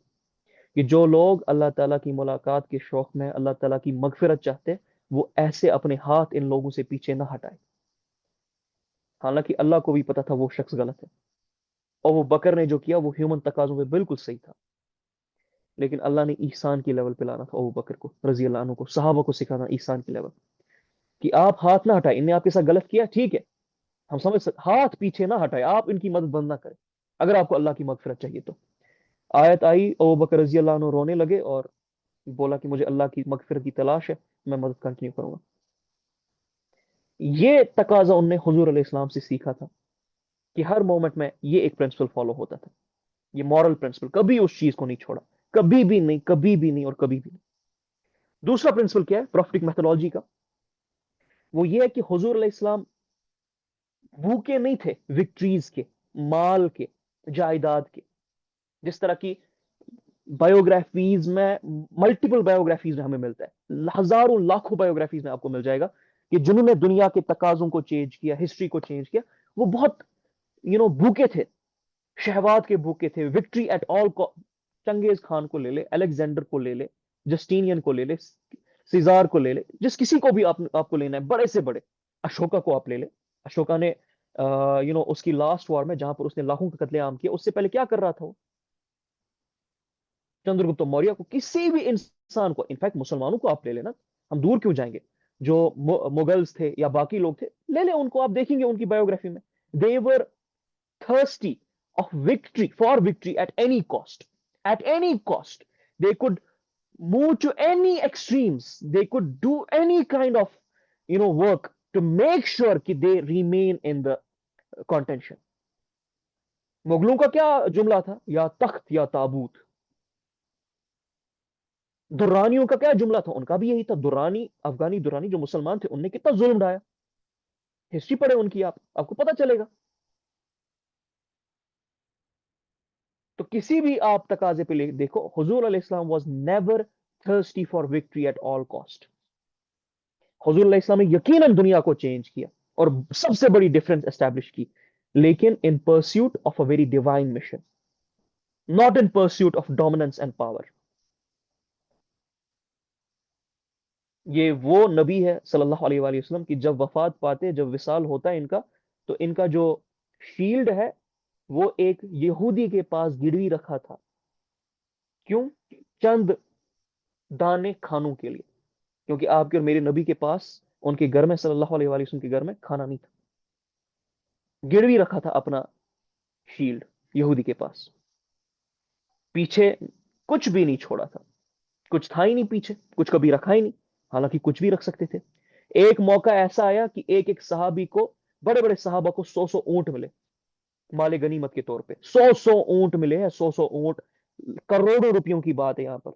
کہ جو لوگ اللہ تعالیٰ کی ملاقات کے شوق میں اللہ تعالیٰ کی مغفرت چاہتے وہ ایسے اپنے ہاتھ ان لوگوں سے پیچھے نہ ہٹائے. حالانکہ اللہ کو بھی پتا تھا وہ شخص غلط ہے, اور وہ بکر نے جو کیا وہ ہیومن تقاضوں پہ بالکل صحیح تھا, لیکن اللہ نے احسان کی لیول پہ لانا تھا ابو بکر کو رضی اللہ عنہ کو, صحابہ کو سکھانا احسان کی لیول کہ آپ ہاتھ نہ ہٹائیں, ان نے آپ کے ساتھ غلط کیا ٹھیک ہے, ہم سمجھ سکتے, ہاتھ پیچھے نہ ہٹائے, آپ ان کی مدد بند نہ کریں اگر آپ کو اللہ کی مغفرت چاہیے تو. آیت آئی, ابو بکر رضی اللہ عنہ رونے لگے اور بولا کہ مجھے اللہ کی مغفرت کی تلاش ہے, میں مدد کنٹینیو کروں گا. یہ تقاضا ان نے حضور علیہ السلام سے سیکھا تھا کہ ہر مومنٹ میں یہ ایک پرنسپل فالو ہوتا تھا, یہ مورل پرنسپل, کبھی اس چیز کو نہیں چھوڑا, کبھی بھی نہیں, کبھی بھی نہیں, اور کبھی بھی نہیں. دوسرا پرنسپل کیا ہے پروفیٹک میتھڈولوجی کا, وہ یہ ہے کہ حضور علیہ السلام بھوکے نہیں تھے وکٹریز کے, مال کے, جائیداد کے, جس طرح کی بایوگرافیز میں, ملٹیپل بایوگرافیز میں ہمیں ملتا ہے, ہزاروں لاکھوں بایوگرافیز میں آپ کو مل جائے گا کہ جنہوں نے دنیا کے تقاضوں کو چینج کیا, ہسٹری کو چینج کیا, وہ بہت بھوکے تھے, شہوات کے بھوکے تھے, وکٹری ایٹ آل. چنگیز خان کو لے لے, الیگزینڈر کو لے لے, جسٹینین کو لے لے, سیزار کو لے لے, جس کسی کو بھی آپ کو لینا ہے, بڑے سے بڑے, اشوکا کو آپ لے لے. اشوکا نے اس کی لاسٹ وار میں جہاں پر اس نے لاکھوں کا قتل عام کیا, اس سے پہلے کیا کر رہا تھا وہ, چندرگپت موریہ کو, کسی بھی انسان کو, انفیکٹ مسلمانوں کو آپ لے لینا, ہم دور کیوں جائیں گے, جو مغلز تھے یا باقی لوگ تھے لے لیں ان کو, آپ دیکھیں گے ان کی بایوگرافی میں they were thirsty of victory, for victory at any cost, at any cost. They could move to any extremes, they could do any kind of work to make sure that they remain in the contention. مغلوں کا کیا جملہ تھا, یا تخت یا تابوت. درانیوں کا کیا جملہ تھا, ان کا بھی یہی تھا, درانی, افغانی درانی جو مسلمان تھے, ان نے کتنا ظلم ڈھایا, ہسٹری پڑھے ان کی, آپ کو پتا چلے گا. تو کسی بھی آپ تقاضے پہ دیکھو, حضور علیہ السلام was never thirsty for victory at all cost. حضور علیہ السلام نے یقیناً دنیا کو چینج کیا اور سب سے بڑی ڈفرنس اسٹیبلش کی, لیکن in pursuit of a very divine mission, not in pursuit of dominance and power. یہ وہ نبی ہے صلی اللہ علیہ وآلہ وسلم کی جب وفات پاتے, جب وصال ہوتا ہے ان کا, تو ان کا جو شیلڈ ہے وہ ایک یہودی کے پاس گروی رکھا تھا. کیوں؟ چند دانے کھانوں کے لیے, کیونکہ آپ کے اور میرے نبی کے پاس ان کے گھر میں, صلی اللہ علیہ وآلہ وسلم کے گھر میں کھانا نہیں تھا. گروی رکھا تھا اپنا شیلڈ یہودی کے پاس, پیچھے کچھ بھی نہیں چھوڑا تھا, کچھ تھا ہی نہیں پیچھے, کچھ کبھی رکھا ہی نہیں, حالانکہ کچھ بھی رکھ سکتے تھے. ایک موقع ایسا آیا کہ ایک صحابی کو, بڑے بڑے صحابہ کو 100 اونٹ ملے مال غنیمت کے طور پہ, 100 اونٹ ملے ہیں, 100 اونٹ, کروڑوں روپیوں کی بات ہے یہاں پر,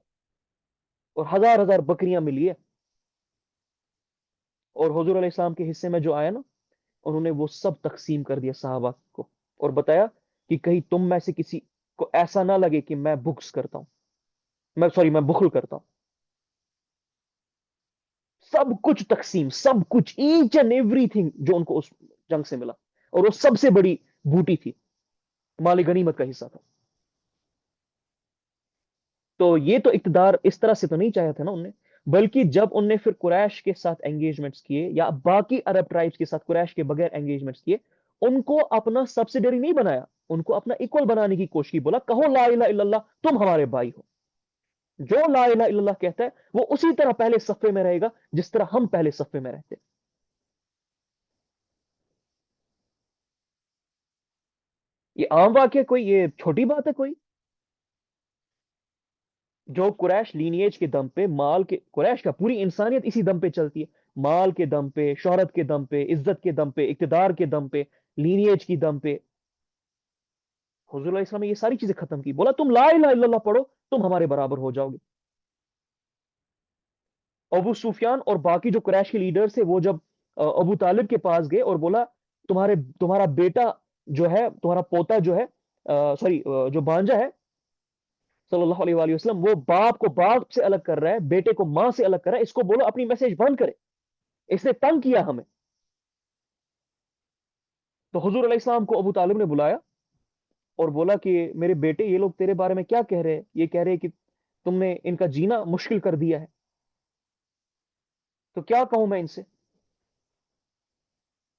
اور ہزار ہزار بکریاں ملی ہے. اور حضور علیہ السلام کے حصے میں جو آیا نا, انہوں نے وہ سب تقسیم کر دیا صحابہ کو, اور بتایا کہ کہیں تم میں سے کسی کو ایسا نہ لگے کہ میں بخس کرتا ہوں, میں بخل کرتا ہوں. سب کچھ تقسیم, سب کچھ, ایچ اینڈ ایوری تھنگ جو ان کو اس جنگ سے ملا, اور وہ سب سے بڑی بوٹی تھی, مال غنیمت کا حصہ تھا. تو یہ تو اقتدار اس طرح سے تو نہیں چاہا تھا نا ان نے, بلکہ جب ان نے پھر قریش کے ساتھ انگیجمنٹس کیے, یا باقی عرب ٹرائبس کے ساتھ قریش کے بغیر انگیجمنٹس کیے, ان کو اپنا سبسیڈری نہیں بنایا, ان کو اپنا ایکول بنانے کی کوشش کی. بولا کہو لا الہ الا اللہ, تم ہمارے بھائی ہو. جو لا الہ الا اللہ کہتا ہے وہ اسی طرح پہلے صفے میں رہے گا جس طرح ہم پہلے صفے میں رہتے. یہ عام واقعہ کوئی, یہ چھوٹی بات ہے کوئی. جو قریش لینیج کے دم پہ, مال کے, قریش کا پوری انسانیت اسی دم پہ چلتی ہے, مال کے دم پہ, شہرت کے دم پہ, عزت کے دم پہ, اقتدار کے دم پہ, لینیج کی دم پہ حضور علیہ السلام نے یہ ساری چیزیں ختم کی. بولا تم لا الہ الا اللہ پڑھو, تم ہمارے برابر ہو جاؤ گے. ابو سفیان اور باقی جو قریش کے لیڈر تھے وہ جب ابو طالب کے پاس گئے اور بولا تمہارا بیٹا جو ہے, تمہارا پوتا جو ہے, سوری جو بانجا ہے صلی اللہ علیہ وآلہ وسلم, وہ باپ کو باپ سے الگ کر رہا ہے, بیٹے کو ماں سے الگ کر رہا ہے, اس کو بولو اپنی میسج بند کرے, اس نے تنگ کیا ہمیں. تو حضور علیہ السلام کو ابو طالب نے بلایا اور بولا کہ میرے بیٹے یہ لوگ تیرے بارے میں کیا کہہ رہے ہیں, یہ کہہ رہے ہیں کہ تم نے ان کا جینا مشکل کر دیا ہے, تو کیا کہوں میں ان سے.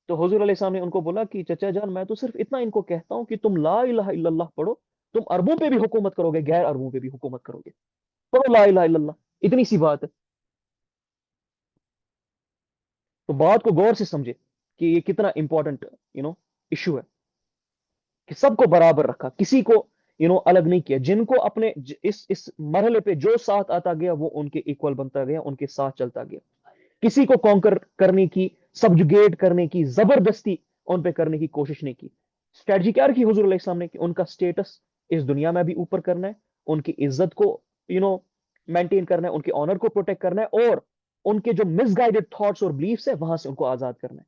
تو حضور علیہ السلام نے ان کو بولا کہ چچا جان میں تو صرف اتنا ان کو کہتا ہوں کہ تم لا الہ الا اللہ پڑھو, تم عربوں پہ بھی حکومت کرو گے, غیر عربوں پہ بھی حکومت کرو گے, پڑھو لا الہ الا اللہ, اتنی سی بات ہے. تو بات کو غور سے سمجھے کہ یہ کتنا امپورٹنٹ ایشو ہے, کہ سب کو برابر رکھا, کسی کو الگ نہیں کیا. جن کو اپنے اس مرحلے پہ جو ساتھ آتا گیا وہ ان کے ایکول بنتا گیا, ان کے ساتھ چلتا گیا. کسی کو کانکر کرنے کی, سبجوگیٹ کرنے کی, زبردستی ان پہ کرنے کی کوشش نہیں کی. اسٹریٹجی کیا رکھی حضور علیہ السلام نے, کہ ان کا سٹیٹس اس دنیا میں بھی اوپر کرنا ہے, ان کی عزت کو مینٹین کرنا ہے, ان کے آنر کو پروٹیکٹ کرنا ہے, اور ان کے جو مس گائیڈڈ تھاٹس اور بلیفس ہے وہاں سے ان کو آزاد کرنا ہے.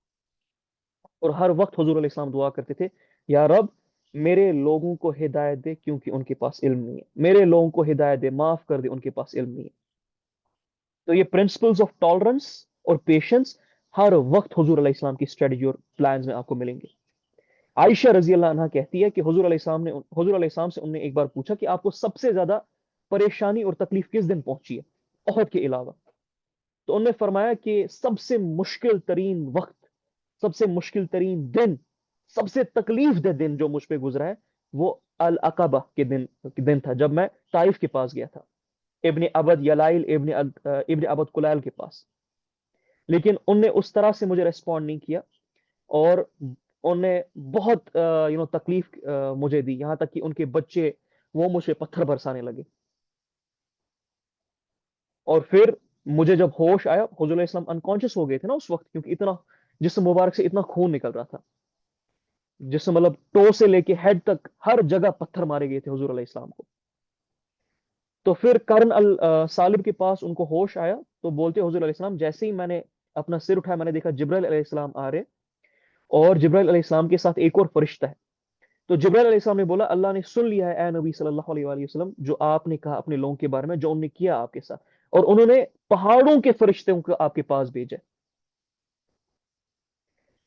اور ہر وقت حضور علیہ السلام دعا کرتے تھے, یا رب میرے لوگوں کو ہدایت دے کیونکہ ان کے پاس علم نہیں ہے, میرے لوگوں کو ہدایت دے, معاف کر دے, ان کے پاس علم نہیں ہے. تو یہ پرنسپلز آف ٹالرنس اور پیشنس ہر وقت حضور علیہ السلام کی اسٹریٹجی اور پلانز میں آپ کو ملیں گے. عائشہ رضی اللہ عنہا کہتی ہے کہ حضور علیہ السلام سے ان نے ایک بار پوچھا کہ آپ کو سب سے زیادہ پریشانی اور تکلیف کس دن پہنچی ہے احد کے علاوہ. تو انہوں نے فرمایا کہ سب سے مشکل ترین وقت, سب سے مشکل ترین دن, سب سے تکلیف دہ دن جو مجھ پہ گزرا ہے وہ العقبہ کے دن تھا, جب میں طائف کے پاس گیا تھا, ابن ابد یلائل ابن ابد کلائل کے پاس. لیکن ان نے اس طرح سے مجھے ریسپونڈ نہیں کیا, اور ان نے بہت تکلیف مجھے دی, یہاں تک کہ ان کے بچے وہ مجھے پتھر برسانے لگے. اور پھر مجھے جب ہوش آیا, حضور علیہ السلام انکانشیس ہو گئے تھے نا اس وقت, کیونکہ اتنا جسم مبارک سے اتنا خون نکل رہا تھا, جسم مطلب ٹو سے لے کے ہیڈ تک ہر جگہ پتھر مارے گئے تھے حضور علیہ السلام کو. تو پھر کرن سالب کے پاس ان کو ہوش آیا, تو بولتے حضور علیہ السلام جیسے ہی میں نے اپنا سر اٹھایا میں نے دیکھا جبرائیل علیہ السلام آ رہے, اور جبرائیل علیہ السلام کے ساتھ ایک اور فرشتہ ہے. تو جبرائیل علیہ السلام نے بولا اللہ نے سن لیا ہے اے نبی صلی اللہ علیہ وآلہ وسلم جو آپ نے کہا اپنے لوگوں کے بارے میں, جو انہوں نے کیا آپ کے ساتھ, اور انہوں نے پہاڑوں کے فرشتوں کو آپ کے پاس بھیجا.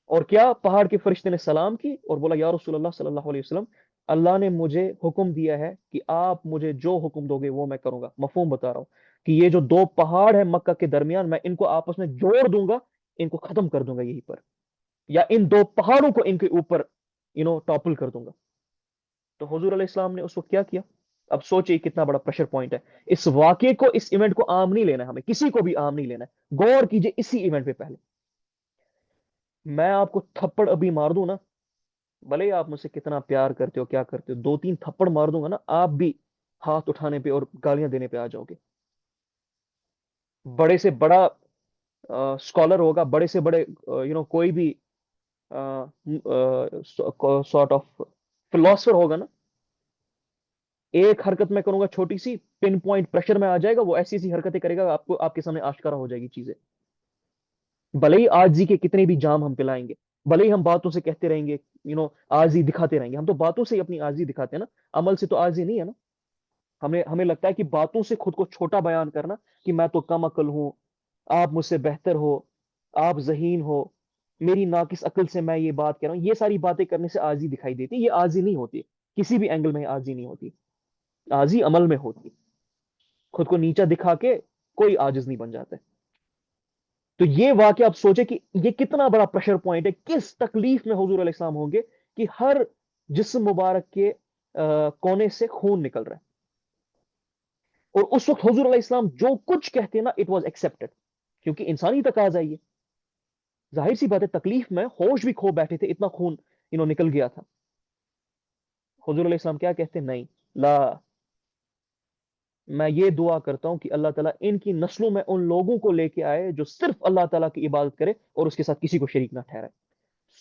اور کیا پہاڑ کے فرشتے نے سلام کی اور بولا یا رسول اللہ صلی اللہ علیہ وسلم اللہ نے مجھے حکم دیا ہے کہ آپ مجھے جو حکم دو گے وہ میں کروں گا. مفہوم بتا رہا ہوں کہ یہ جو دو پہاڑ ہیں مکہ کے درمیان, میں ان کو آپس میں جوڑ دوں گا, ان کو ختم کر دوں گا یہیں پر, یا ان دو پہاڑوں کو ان کے اوپر ٹاپل کر دوں گا. تو حضور علیہ السلام نے اس وقت کیا کیا؟ اب سوچئے کتنا بڑا پریشر پوائنٹ ہے. اس واقعے کو, اس ایونٹ کو عام نہیں لینا ہے, ہمیں کسی کو بھی عام نہیں لینا ہے. غور کیجئے اسی ایونٹ پہ. پہلے میں آپ کو تھپڑ ابھی مار دوں نا, بھلے ہی آپ مجھ سے کتنا پیار کرتے ہو کیا کرتے ہو, 2-3 تھپڑ مار دوں گا نا, آپ بھی ہاتھ اٹھانے پہ اور گالیاں دینے پہ آ جاؤ گے. بڑے سے بڑا اسکالر ہوگا, بڑے سے بڑے کوئی بھی سارٹ آف فلاسفر ہوگا نا, ایک حرکت میں کروں گا چھوٹی سی, پن پوائنٹ پریشر میں آ جائے گا, وہ ایسی ایسی حرکتیں کرے گا آپ کو, آپ کے سامنے آشکارا ہو جائے گی چیزیں. بھلے ہی آجزی کے کتنے بھی جام ہم پلائیں گے, بھلے ہی ہم باتوں سے کہتے رہیں گے آجزی دکھاتے رہیں گے, ہم تو باتوں سے ہی اپنی آجزی دکھاتے ہیں نا, عمل سے تو آجزی نہیں ہے نا. ہمیں لگتا ہے کہ باتوں سے خود کو چھوٹا بیان کرنا, کہ میں تو کم عقل ہوں, آپ مجھ سے بہتر ہو, آپ ذہین ہو, میری ناقص عقل سے میں یہ بات کر رہا ہوں, یہ ساری باتیں کرنے سے آجزی دکھائی دیتی. یہ آجزی نہیں ہوتی, کسی بھی اینگل میں آجزی نہیں ہوتی. آجزی عمل میں ہوتی, خود کو نیچا دکھا کے کوئی عاجز نہیں بن جاتا ہے. تو یہ واقعہ آپ سوچیں کہ یہ کتنا بڑا پریشر پوائنٹ ہے, کس تکلیف میں حضور علیہ السلام ہوں گے کہ ہر جسم مبارک کے کونے سے خون نکل رہا ہے. اور اس وقت حضور علیہ السلام جو کچھ کہتے ہیں نا, اٹ واز ایکسپٹڈ, کیونکہ انسانی تقاضا یہ, ظاہر سی بات ہے تکلیف میں ہوش بھی کھو بیٹھے تھے, اتنا خون نکل گیا تھا. حضور علیہ السلام کیا کہتے ہیں, نہیں, لا, میں یہ دعا کرتا ہوں کہ اللہ تعالیٰ ان کی نسلوں میں ان لوگوں کو لے کے آئے جو صرف اللہ تعالیٰ کی عبادت کرے اور اس کے ساتھ کسی کو شریک نہ ٹھہرائے.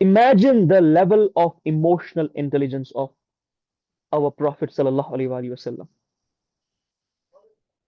Imagine the level of emotional intelligence of our Prophet sallallahu alaihi wasallam.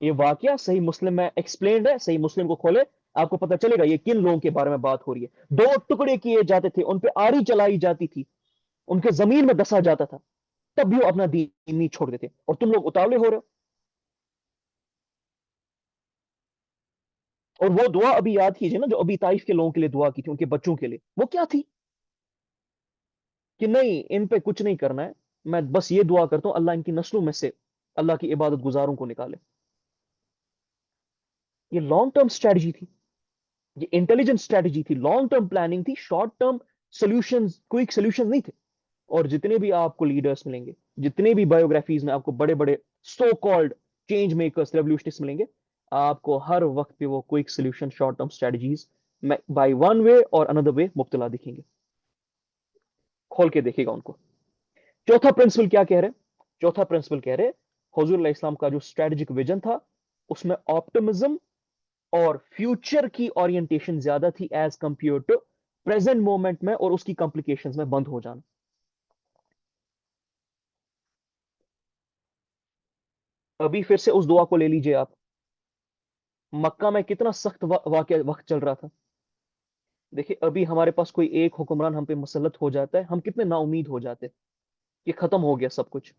یہ واقعہ صحیح مسلم میں ایکسپلینڈ ہے، صحیح مسلم کو کھولے آپ کو پتہ چلے گا یہ کن لوگوں کے بارے میں بات ہو رہی ہے۔ 2 ٹکڑے کیے جاتے تھے، ان پہ آری چلائی جاتی تھی، ان کے زمین میں دسا جاتا تھا، تب بھی وہ اپنا دین نہیں چھوڑ دیتے، اور تم لوگ اتاولے ہو رہے ہو۔ اور وہ دعا ابھی یاد کیجیے نا جو ابھی طائف کے لوگوں کے لیے دعا کی تھی، ان کے بچوں کے لیے، وہ کیا تھی کہ نہیں ان پہ کچھ نہیں کرنا ہے، میں بس یہ دعا کرتا ہوں اللہ ان کی نسلوں میں سے اللہ کی عبادت گزاروں کو نکالے۔ یہ لانگ ٹرم اسٹریٹجی تھی، یہ انٹیلیجنٹ اسٹریٹجی تھی، لانگ ٹرم پلاننگ تھی، short term solutions, quick solution نہیں تھے۔ اور جتنے بھی آپ کو لیڈرز ملیں گے، جتنے بھی بایوگرافیز میں آپ کو بڑے بڑے سو کالڈ چینج میکرز، ریولیوشنسٹ ملیں گے، آپ کو ہر وقت پہ وہ quick solution, short term strategies میں بائی ون وے اور اندر وے مبتلا دکھیں گے۔ کھول کے دیکھے گا ان کو۔ چوتھا پرنسپل کیا کہہ رہے؟ چوتھا پرنسپل کہہ رہے حضور علیہ السلام کا جو اسٹریٹجک ویژن تھا اس میں آپٹمزم اور فیوچر کی اورینٹیشن زیادہ تھی as compare to present moment میں اور اس کی کمپلیکیشنز میں بند ہو جانا۔ ابھی پھر سے اس دعا کو لے لیجئے آپ، مکہ میں کتنا سخت واقعہ وقت چل رہا تھا۔ دیکھیں ابھی ہمارے پاس کوئی ایک حکمران ہم پہ مسلط ہو جاتا ہے، ہم کتنے نا امید ہو جاتے کہ ختم ہو گیا سب کچھ،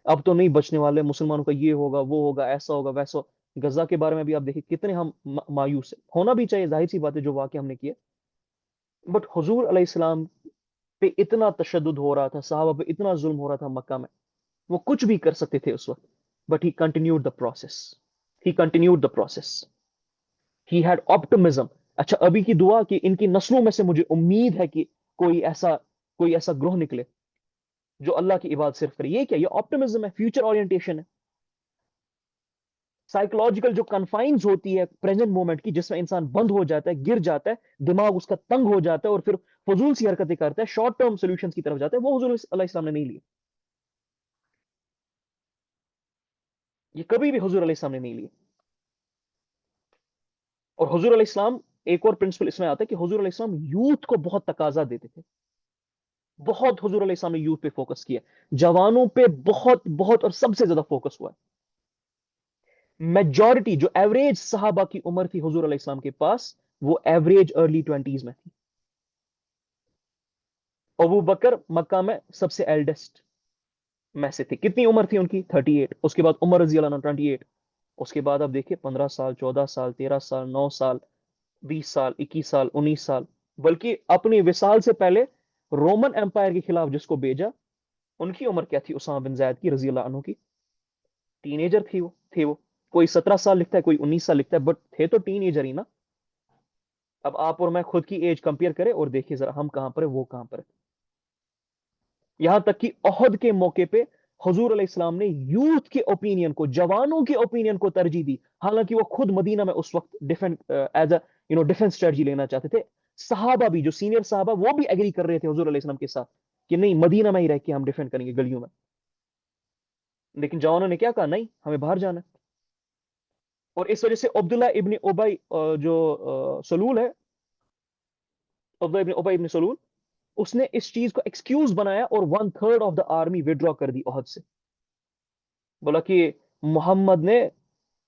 اب تو نہیں بچنے والے، مسلمانوں کا یہ ہوگا وہ ہوگا، ایسا ہوگا ویسا ہوگا۔ غزہ کے بارے میں بھی آپ دیکھیں کتنے ہم مایوس ہیں، ہونا بھی چاہیے، ظاہر سی بات ہے جو واقعہ ہم نے کیا، بٹ حضور علیہ السلام پہ اتنا تشدد ہو رہا تھا، صحابہ پہ اتنا ظلم ہو رہا تھا مکہ میں، وہ کچھ بھی کر سکتے تھے اس وقت، but he continued the process, he continued the process, he had optimism. اچھا ابھی کی دعا کہ ان کی نسلوں میں سے مجھے امید ہے کہ کوئی ایسا گروہ نکلے جو اللہ کی عبادت صرف کرے، یہ کیا، یہ آپٹمزم ہے، فیوچر اورینٹیشن ہے۔ سائیکولوجیکل جو کنفائنز ہوتی ہے پریزنٹ مومنٹ کی، جس میں انسان بند ہو جاتا ہے، گر جاتا ہے، دماغ اس کا تنگ ہو جاتا ہے اور پھر فضول سی حرکتیں کرتا ہے، شارٹ ٹرم سولوشنز کی طرف جاتا ہے، وہ حضور علیہ السلام نے نہیں لیے، یہ کبھی بھی حضور علیہ السلام نے نہیں لیے۔ اور حضور علیہ السلام، ایک اور پرنسپل اس میں آتا ہے کہ حضور علیہ السلام یوتھ کو بہت تقاضا دیتے تھے، بہت حضور علیہ السلام نے یوتھ پہ فوکس کیا، جوانوں پہ بہت بہت اور سب سے زیادہ فوکس ہوا ہے۔ میجورٹی جو ایوریج صحابہ کی عمر تھی حضور علیہ السلام کے پاس، وہ ایوریج ارلی 20s میں تھی۔ ابو بکر مکہ میں سب سے ایلڈسٹ میں سے تھے، کتنی عمر تھی ان کی؟ 38۔ اس کے بعد عمر رضی اللہ عنہ 28۔ اس کے بعد آپ دیکھیں 15 سال، 14 سال، 13 سال، 9 سال، 20 سال، 21 سال، 19 سال، بلکہ اپنی وصال سے پہلے رومن امپائر کے خلاف جس کو بھیجا، ان کی عمر کیا تھی؟ اسامہ بن زید کی رضی اللہ عنہ کی، ٹین ایجر تھے وہ، کوئی 17 سال لکھتا ہے، کوئی 19 سال لکھتا ہے، بٹ تھے تو ٹین ایجر ہی نا۔ اب آپ اور میں خود کی ایج کمپیئر کریں اور دیکھیے ذرا ہم کہاں پر ہے، وہ کہاں پر ہے۔ یہاں تک کہ احد کے موقع پہ حضور علیہ السلام نے یوتھ کے اوپینین کو، جوانوں کے اوپینین کو ترجیح دی، حالانکہ وہ خود مدینہ میں اس وقت ایز اے ڈیفنس اسٹریٹجی لینا چاہتے تھے۔ صحابہ بھی، جو سینئر صحابہ، وہ بھی ایگری کر رہے تھے حضور علیہ السلام کے ساتھ کہ نہیں مدینہ میں ہی رہ کے ہم ڈیفینڈ کریں گے گلیوں میں، لیکن جوانوں نے کیا کہا؟ نہیں ہمیں باہر جانا ہے۔ اور اس وجہ سے عبداللہ ابن ابی جو سلول ہے، عبداللہ ابن ابی ابن سلول، اس نے اس چیز کو ایکسکیوز بنایا اور 1/3 آف دا آرمی وڈرا کر دی عہد سے، بولا کہ محمد نے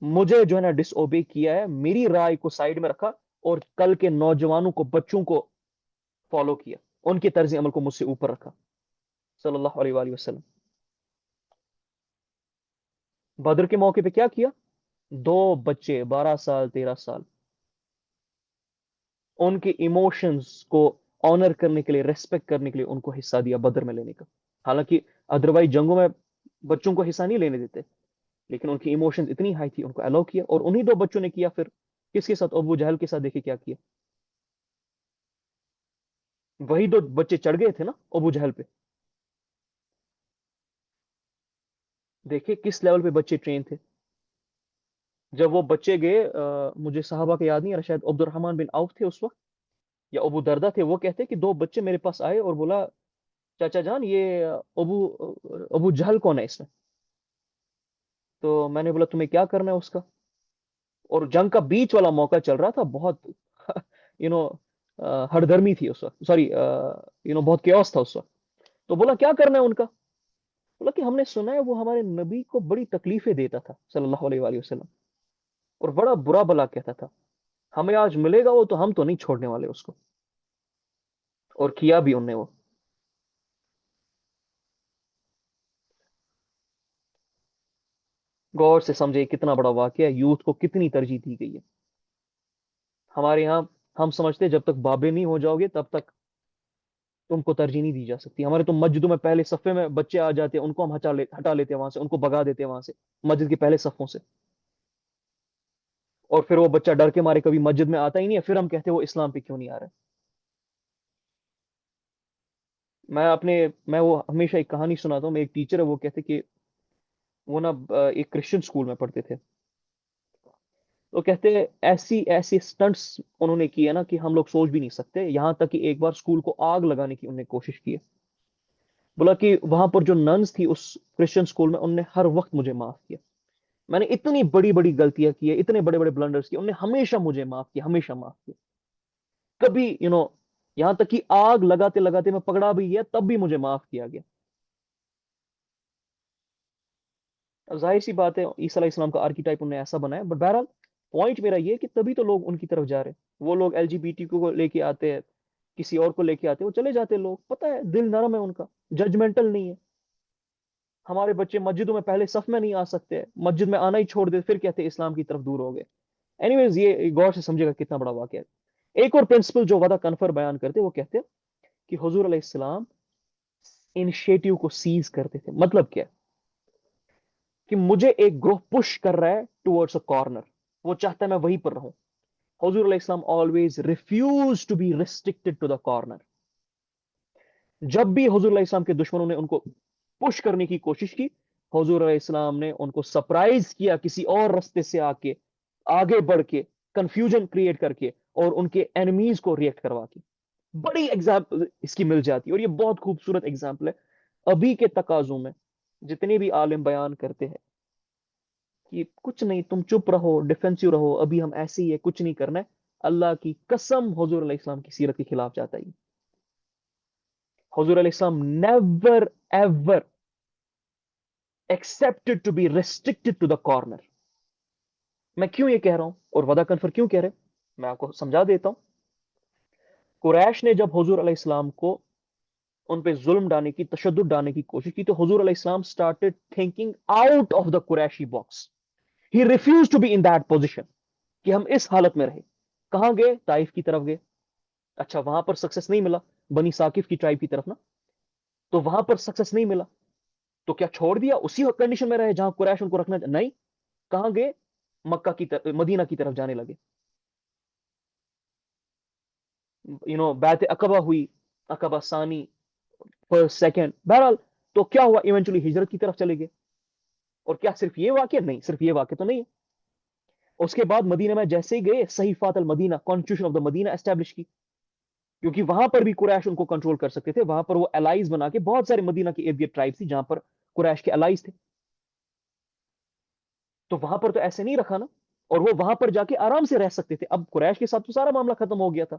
مجھے جو ہے نا ڈس اوبے کیا ہے، میری رائے کو سائڈ میں رکھا اور کل کے نوجوانوں کو، بچوں کو فالو کیا، ان کے طرز عمل کو مجھ سے اوپر رکھا، صلی اللہ علیہ وآلہ وسلم۔ بدر کے موقع پہ کیا کیا؟ 2 بچے 12 سال 13 سال، ان کے ایموشنز کو آنر کرنے کے لیے، ریسپیکٹ کرنے کے لیے ان کو حصہ دیا بدر میں لینے کا، حالانکہ ادروائز جنگوں میں بچوں کو حصہ نہیں لینے دیتے، لیکن ان کی ایموشنز اتنی ہائی تھی، ان کو الاؤ کیا، اور انہی 2 بچوں نے کیا پھر کس کے ساتھ؟ ابو جہل کے ساتھ، دیکھے کیا کیا، وہی 2 بچے چڑھ گئے تھے نا ابو جہل پہ، دیکھے کس لیول پہ بچے ٹرین تھے۔ جب وہ بچے گئے، مجھے صحابہ کا یاد نہیں آ رہا، شاید عبد الرحمن بن عوف تھے اس وقت یا ابو دردہ تھے، وہ کہتے کہ 2 بچے میرے پاس آئے اور بولا چاچا جان یہ ابو جہل کون ہے اس میں؟ تو میں نے بولا تمہیں کیا کرنا ہے اس کا؟ اور جنگ کا بیچ والا موقع چل رہا تھا، بہت یو نو ہر دھرمی تھی اس وقت، سوری بہت کیوس تھا اس وقت، تو بولا کیا کرنا ہے ان کا؟ بولا کہ ہم نے سنا ہے وہ ہمارے نبی کو بڑی تکلیفیں دیتا تھا صلی اللہ علیہ وآلہ وسلم، اور بڑا برا بلا کہتا تھا ہمیں آج ملے گا وہ تو ہم تو نہیں چھوڑنے والے اس کو. اور کیا بھی انہوں نے وہ. غور سے سمجھے کتنا بڑا واقعہ ہے, یوتھ کو کتنی ترجیح دی گئی ہے. ہمارے یہاں ہم سمجھتے ہیں جب تک بابے نہیں ہو جاؤ گے تب تک تم کو ترجیح نہیں دی جا سکتی. ہمارے تو مسجدوں میں پہلے صفے میں بچے آ جاتے ہیں, ان کو ہم ہٹا لیتے ہیں وہاں سے, ان کو بگا دیتے ہیں وہاں سے مسجد کے پہلے صفوں سے. اور پھر وہ بچہ ڈر کے مارے کبھی مسجد میں آتا ہی نہیں ہے, پھر ہم کہتے ہیں وہ اسلام پہ کیوں نہیں آ رہا ہے. میں وہ ہمیشہ ایک کہانی سناتا ہوں. میں ایک ٹیچر ہے, وہ کہتے کہ وہ نا ایک کرسچن اسکول میں پڑھتے تھے. تو کہتے ہیں ایسی ایسی سٹنٹس انہوں نے کیے نا کہ ہم لوگ سوچ بھی نہیں سکتے. یہاں تک کہ ایک بار اسکول کو آگ لگانے کی انہوں نے کوشش کی ہے. بولا کہ وہاں پر جو ننس تھی اس کرسچن اسکول میں, ان نے ہر وقت مجھے معاف کیا. میں نے اتنی بڑی بڑی غلطیاں کی ہے, اتنے بڑے بڑے بلنڈرز کیے, انہوں نے ہمیشہ مجھے معاف کیا, ہمیشہ معاف کیا. کبھی یہاں تک کہ آگ لگاتے لگاتے میں پکڑا بھی گیا تب بھی مجھے معاف کیا گیا. اب ظاہر سی بات ہے عیسی علیہ السلام کا آرکی ٹائپ انہوں نے ایسا بنایا. بٹ بہرحال پوائنٹ میرا یہ کہ تبھی تو لوگ ان کی طرف جا رہے ہیں. وہ لوگ ایل جی بی ٹی کو لے کے آتے ہیں, کسی اور کو لے کے آتے ہیں, وہ چلے جاتے ہیں. لوگ پتہ ہے دل نرم ہے ان کا, ججمنٹل نہیں ہے. ہمارے بچے مسجدوں میں پہلے صف میں نہیں آ سکتے, مسجد میں آنا ہی چھوڑ دے, پھر کہتے ہیں اسلام کی طرف دور ہو گئے. اینی ویز یہ غور سے سمجھے گا کتنا بڑا واقعہ ہے. ایک اور پرنسپل جو وعدہ کنفر بیان کرتے, وہ کہتے ہیں کہ حضور علیہ السلام انیشیٹو کو سیز کرتے تھے. مطلب کیا کہ مجھے ایک گروہ پش کر رہا ہے ٹورڈس اے کارنر, وہ چاہتا ہے میں وہیں پر رہوں. حضور علیہ السلام always refused to be restricted to the corner. جب بھی حضور علیہ السلام کے دشمنوں نے ان کو پش کرنے کی کوشش کی, حضور علیہ السلام نے ان کو سرپرائز کیا کسی اور رستے سے آ کے, آگے بڑھ کے, کنفیوژن کریٹ کر کے, اور ان کے اینیمیز کو ریئیکٹ کروا کے. بڑی ایگزامپل اس کی مل جاتی ہے, اور یہ بہت خوبصورت ایگزامپل ہے. ابھی کے تقاضوں میں جتنے بھی عالم بیان کرتے ہیں کہ کچھ نہیں, تم چپ رہو, ڈیفینسو رہو, ابھی ہم ایسے ہی ہے, کچھ نہیں کرنا ہے, اللہ کی قسم حضور علیہ السلام کی سیرت کے خلاف جاتا ہے. حضور علیہ السلام never ever accepted to be restricted to the corner. میں کیوں یہ کہہ رہا ہوں اور وعدہ کنفر کیوں کہہ رہے, میں آپ کو سمجھا دیتا ہوں. قریش نے جب حضور علیہ السلام کو ان پہ ظلم ڈالنے کی, تشدد ڈالنے کی کوشش کی, تو حضور علیہ السلام started thinking out of the Quraishi box. He refused to be in that position کہ ہم اس حالت میں رہے. کہاں گئے؟ طائف کی طرف گئے. اچھا وہاں پر سکسس نہیں ملا, بنی ثاقف کی ٹرائب کی طرف نا, تو وہاں پر سکسس نہیں ملا تو کیا چھوڑ دیا, اسی کنڈیشن میں رہے جہاں قریش ان کو رکھنا نہیں. کہاں گئے؟ مکہ کی طرف, مدینہ کی طرف جانے لگے. بیعت عقبہ ہوئی, عقبہ ثانی, فرسٹ, سیکنڈ, بہرحال تو کیا ہوا, ایونچولی ہجرت کی طرف چلے گئے. اور کیا صرف یہ واقعہ؟ نہیں, صرف یہ واقعہ تو نہیں ہے. اس کے بعد مدینہ میں جیسے ہی گئے, صحیفۃ المدینہ, constitution of the Medina establish کی, کیونکہ وہاں پر بھی قریش ان کو کنٹرول کر سکتے تھے. وہاں پر وہ الائز بنا کے, بہت سارے مدینہ کے ارد گرد ٹرائبس تھی جہاں پر قریش کے الائز تھے, تو وہاں پر تو ایسے نہیں رکھا نا, اور وہ وہاں پر جا کے آرام سے رہ سکتے تھے. اب قریش کے ساتھ تو سارا معاملہ ختم ہو گیا تھا,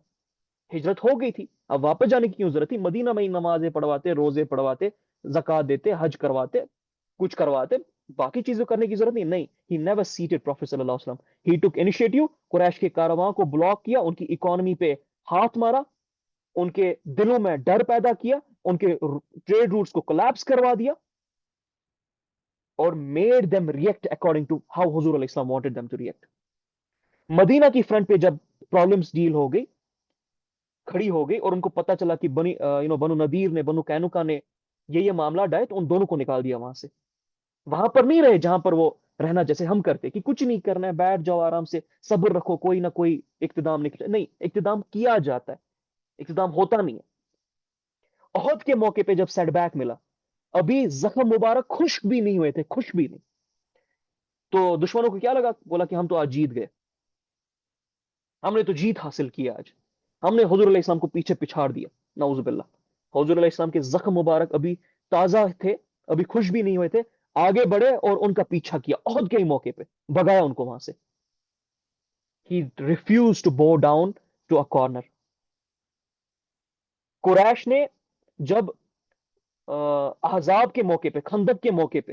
ہجرت ہو گئی تھی, اب واپس جانے کی کیوں ضرورت تھی؟ مدینہ میں ہی نمازیں پڑھواتے, روزے پڑھواتے, زکات دیتے, حج کرواتے, کچھ کرواتے, باقی چیزیں کرنے کی ضرورت نہیں. نہیں, ہی نیور سیٹڈ پروفیٹ صلی اللہ علیہ وسلم, ہی ٹک انیشیٹو, قریش کے کارواں کو بلاک کیا, ان کی اکانومی پہ ہاتھ مارا, ان کے دلوں میں ڈر پیدا کیا, ان کے ٹریڈ روٹس کو کولیپس کروا دیا, اور made them react according to how حضور علیہ السلام wanted them to react. مدینہ کی فرنٹ پہ جب پرابلمز ڈیل ہو گئی, کھڑی ہو گئی, اور ان کو پتا چلا کہ بنو نذیر نے, بنو قینقاع نے یہ معاملہ ڈائے, تو ان دونوں کو نکال دیا وہاں سے. وہاں پر نہیں رہے جہاں پر وہ رہنا جیسے ہم کرتے کہ کچھ نہیں کرنا ہے, بیٹھ جاؤ آرام سے, صبر رکھو, کوئی نہ کوئی اقتدام نکلے. نہیں, اقتدام کیا جاتا ہے, اقتدام ہوتا نہیں ہے. احد کے موقع پہ جب سیٹ بیک ملا, ابھی زخم مبارک خشک بھی نہیں ہوئے تھے, خشک بھی نہیں, تو دشمنوں کو کیا لگا, بولا کہ ہم تو آج جیت گئے, ہم نے تو جیت حاصل کیا, آج ہم نے حضور علیہ السلام کو پیچھے پچھاڑ دیا. نعوذ باللہ. حضور علیہ السلام کے زخم مبارک ابھی تازہ تھے, ابھی خوش بھی نہیں ہوئے تھے, آگے بڑھے اور ان کا پیچھا کیا, احد کے موقع پہ بگایا ان کو وہاں سے. He refused to bow down to a corner. قریش نے جب احزاب کے موقع پہ, خندق کے موقع پہ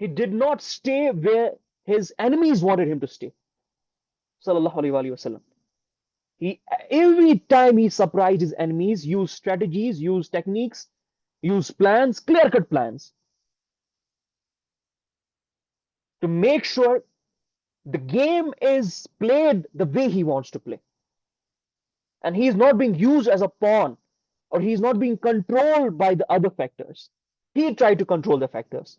he did not stay where his enemies wanted him to stay, sallallahu alaihi wasallam. He, every time he surprised his enemies, used strategies, used techniques, used plans, clear cut plans, to make sure the game is played the way he wants to play, and he is not being used as a pawn, or he is not being controlled by the other factors. He tried to control the factors,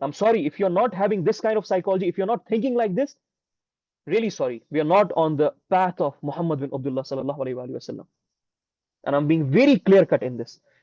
I'm sorry if you're not having this kind of psychology, if you're not thinking like this, really sorry, we are not on the path of Muhammad bin Abdullah sallallahu alaihi wasallam. And I'm being very clear cut in this.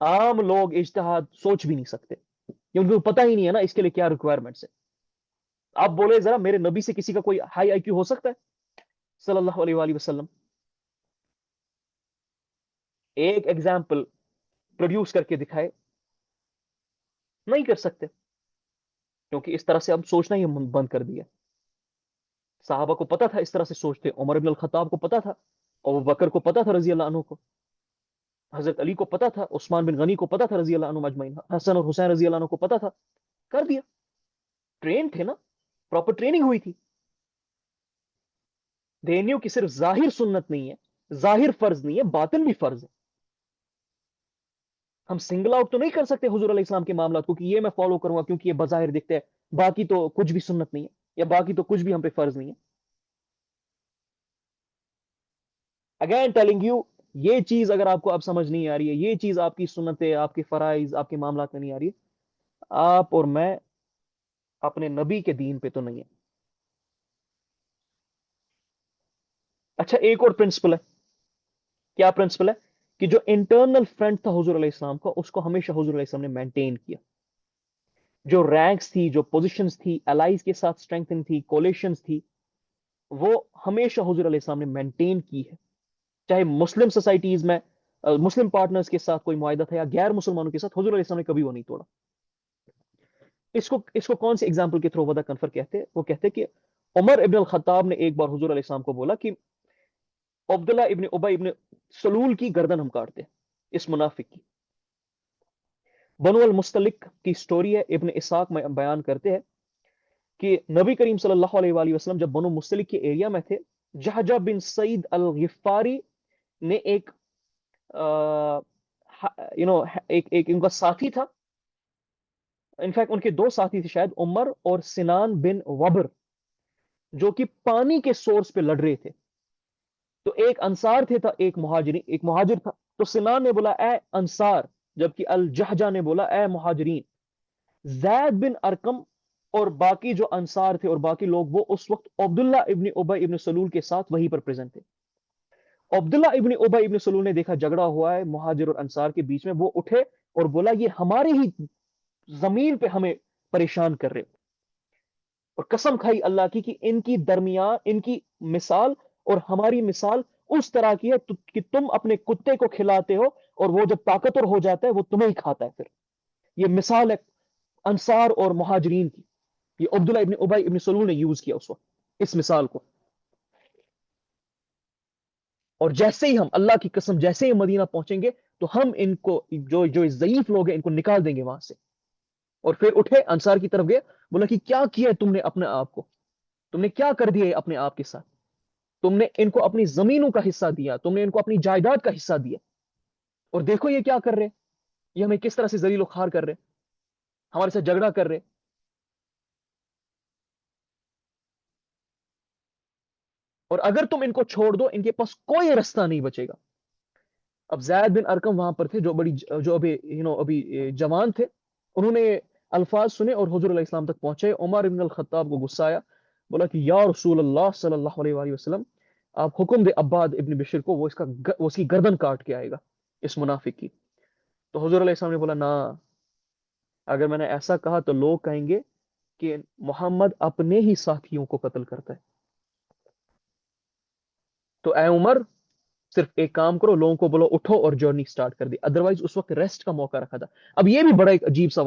عام لوگ اجتہاد سوچ بھی نہیں سکتے کیونکہ ان کو پتہ ہی نہیں ہے نا اس کے لیے کیا ریکوائرمنٹس ہے. آپ بولے ذرا میرے نبی سے کسی کا کوئی ہائی آئی کیو ہو سکتا ہے صلی اللہ علیہ وآلہ وسلم؟ ایک ایگزامپل پروڈیوس کر کے دکھائے, نہیں کر سکتے کیونکہ اس طرح سے اب سوچنا ہی بند کر دیا. صحابہ کو پتا تھا اس طرح سے سوچتے, عمر بن الخطاب کو پتا تھا, ابو بکر کو پتا تھا رضی اللہ عنہ کو, حضرت علی کو پتا تھا, عثمان بن غنی کو پتا تھا رضی اللہ عنہ اجمعین, حسن اور حسین رضی اللہ عنہ کو پتا تھا, کر دیا. ٹرین تھے نا, پراپر ٹریننگ ہوئی تھی. دینیو کی صرف ظاہر سنت نہیں ہے, ظاہر فرض نہیں ہے, باطن بھی فرض ہے. ہم سنگل آؤٹ تو نہیں کر سکتے حضور علیہ السلام کے معاملات کو کہ یہ میں فالو کروں گا کیونکہ یہ بظاہر دکھتے ہے, باقی تو کچھ بھی سنت نہیں ہے, یا باقی تو کچھ بھی ہم پہ فرض نہیں ہے. اگین ٹیلنگ یو, یہ چیز اگر آپ کو اب سمجھ نہیں آ رہی ہے, یہ چیز آپ کی سنتیں, آپ کے فرائض, آپ کے معاملات میں نہیں آ رہی ہے, آپ اور میں اپنے نبی کے دین پہ تو نہیں ہے. اچھا ایک اور پرنسپل ہے, کیا پرنسپل ہے؟ کہ جو انٹرنل فرنٹ تھا حضور علیہ السلام کا, اس کو ہمیشہ حضور علیہ السلام نے مینٹین کیا. جو رینکس تھی, جو پوزیشنز تھی, الائز کے ساتھ اسٹرینگتھن تھی, کولیشنز تھی, وہ ہمیشہ حضور علیہ السلام نے مینٹین کی ہے. چاہے مسلم سوسائٹیز میں مسلم پارٹنرز کے ساتھ کوئی معاہدہ تھا یا غیر مسلمانوں کے ساتھ, حضور علیہ السلام نے کبھی وہ نہیں توڑا. اس کو کون سی ایگزامپل کے تھرو ودا کنفر کہتے ہیں؟ وہ کہتے ہیں کہ عمر ابن الخطاب نے ایک بار حضور علیہ السلام کو بولا کہ عبداللہ ابن ابی ابن سلول کی گردن ہم کاٹتے ہیں, اس منافق کی. بنو المستلق کی سٹوری ہے, ابن اسحاق میں بیان کرتے ہیں کہ نبی کریم صلی اللہ علیہ وآلہ وسلم جب بنو مستلق کے ایریا میں تھے, جہجہ بن سعید الغفاری نے ایک ایک ان کا ساتھی تھا, انفیکٹ ان کے دو ساتھی تھے شاید, عمر اور سنان بن وبر, جو کہ پانی کے سورس پہ لڑ رہے تھے. تو ایک انصار تھے تھا, ایک مہاجر تھا. تو سنان نے بولا اے انصار, جبکہ الجہجہ نے بولا اے مہاجرین. زید بن ارکم اور باقی جو انصار تھے اور باقی لوگ, وہ اس وقت عبداللہ ابن ابی ابن سلول کے ساتھ وہیں پر پریزنٹ تھے. عبداللہ ابن ابی ابن سلول نے دیکھا جھگڑا ہوا ہے مہاجر اور انصار کے بیچ میں, وہ اٹھے اور بولا یہ ہمارے ہی زمین پہ ہمیں پریشان کر رہے. اور قسم کھائی اللہ کی کہ ان کی درمیان, ان کی مثال اور ہماری مثال اس طرح کی ہے کہ تم اپنے کتے کو کھلاتے ہو اور وہ جب طاقتور ہو جاتا ہے وہ تمہیں ہی کھاتا ہے. پھر یہ مثال ہے انصار اور مہاجرین کی, یہ عبداللہ ابن ابی ابن سلول نے یوز کیا اس وقت اس مثال کو. اور جیسے ہی ہم, اللہ کی قسم, جیسے ہی مدینہ پہنچیں گے تو ہم ان کو, جو ضعیف لوگ ہیں, ان کو نکال دیں گے وہاں سے. اور پھر اٹھے انصار کی طرف گئے, بولا کہ کیا کیا تم نے اپنے آپ کو, تم نے کیا کر دیا اپنے آپ کے ساتھ, تم نے ان کو اپنی زمینوں کا حصہ دیا, تم نے ان کو اپنی جائیداد کا حصہ دیا, اور دیکھو یہ کیا کر رہے, یہ ہمیں کس طرح سے ذلیل و خوار کر رہے, ہمارے ساتھ جھگڑا کر رہے. اور اگر تم ان کو چھوڑ دو, ان کے پاس کوئی رستہ نہیں بچے گا. اب زید بن ارکم وہاں پر تھے, جو ابھی جوان تھے, انہوں نے الفاظ سنے اور حضور علیہ السلام تک پہنچے. عمر ابن الخطاب کو غصہ آیا, بولا کہ یا رسول اللہ صلی اللہ علیہ وآلہ وسلم, آپ حکم دے عباد ابن بشر کو, وہ اس کی گردن کاٹ کے آئے گا, اس منافق کی. تو حضور علیہ السلام نے بولا نہ, اگر میں نے ایسا کہا تو لوگ کہیں گے کہ محمد اپنے ہی ساتھیوں کو قتل کرتا ہے. تو اے عمر, صرف ایک کام کرو, لوگوں کو بولو اٹھو اور جرنی سٹارٹ کر دی. ادروائز اس وقت ریسٹ کا موقع رکھا تھا. اب یہ بھی بڑا ایک عجیب سا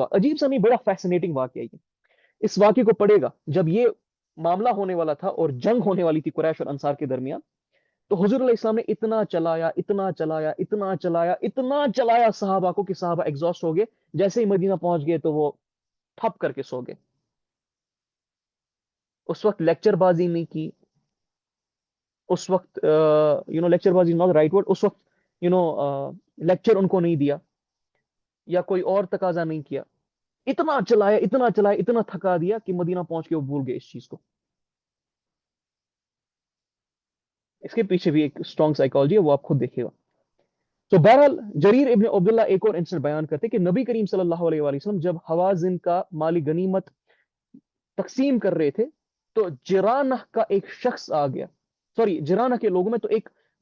نہیں, بڑا فیسنیٹنگ واقعہ ہے. اس واقعے کو پڑھے گا, جب یہ معاملہ ہونے والا تھا اور جنگ ہونے والی تھی قریش اور انصار کے درمیان, تو حضور علیہ السلام نے اتنا چلایا, اتنا چلایا, اتنا چلایا, اتنا چلایا صحابہ کو کہ صحابہ ایگزاسٹ ہو گئے. جیسے ہی مدینہ پہنچ گئے تو وہ ٹھپ کر کے سو گئے. اس وقت لیکچر بازی نہیں کی, اس وقت لیکچر بازی ناٹ رائٹ ورڈ, اس وقت لیکچر ان کو نہیں دیا یا کوئی اور تقاضا نہیں کیا. اتنا چلایا, اتنا چلایا, اتنا تھکا دیا کہ مدینہ پہنچ کے وہ بھول گئے اس چیز کو. اس کے پیچھے بھی ایک اسٹرانگ سائیکالوجی ہے, وہ آپ خود دیکھیے گا. تو بہرحال جریر ابن عبداللہ ایک اور انسیڈنٹ بیان کرتے کہ نبی کریم صلی اللہ علیہ وآلہ وسلم جب حوازن کا مالی غنیمت تقسیم کر رہے تھے, تو جرانہ کا ایک شخص آ گیا, سوری جرانہ کے لوگوں میں تو ایک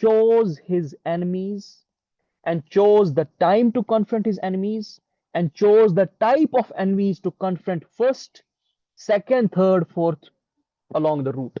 chose his enemies and chose the time to confront his enemies and chose the type of enemies to confront first, second, third, fourth along the route.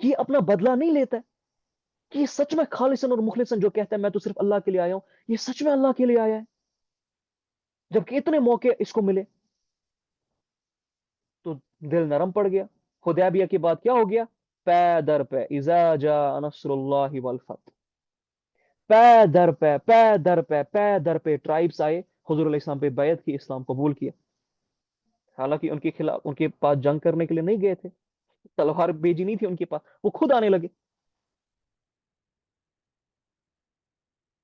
کہ یہ اپنا بدلہ نہیں لیتا ہے، کہ یہ سچ میں خالصن اور مخلصن جو کہتا ہے میں تو صرف اللہ کے لیے آیا ہوں، یہ سچ میں اللہ کے لیے آیا ہے، جبکہ اتنے موقع اس کو ملے. تو دل نرم پڑ گیا. حدیبیہ کے بعد کیا ہو گیا؟ پے در پے اذا جاء نصر اللہ والفتح، پے در پے پے در پے پے در پہ ٹرائبس آئے، حضور علیہ السلام پہ بیعت کی، اسلام قبول کیا. حالانکہ ان کے خلاف، ان کے پاس جنگ کرنے کے لیے نہیں گئے تھے، تلوار بھیجی نہیں تھی ان کے پاس، وہ خود آنے لگے.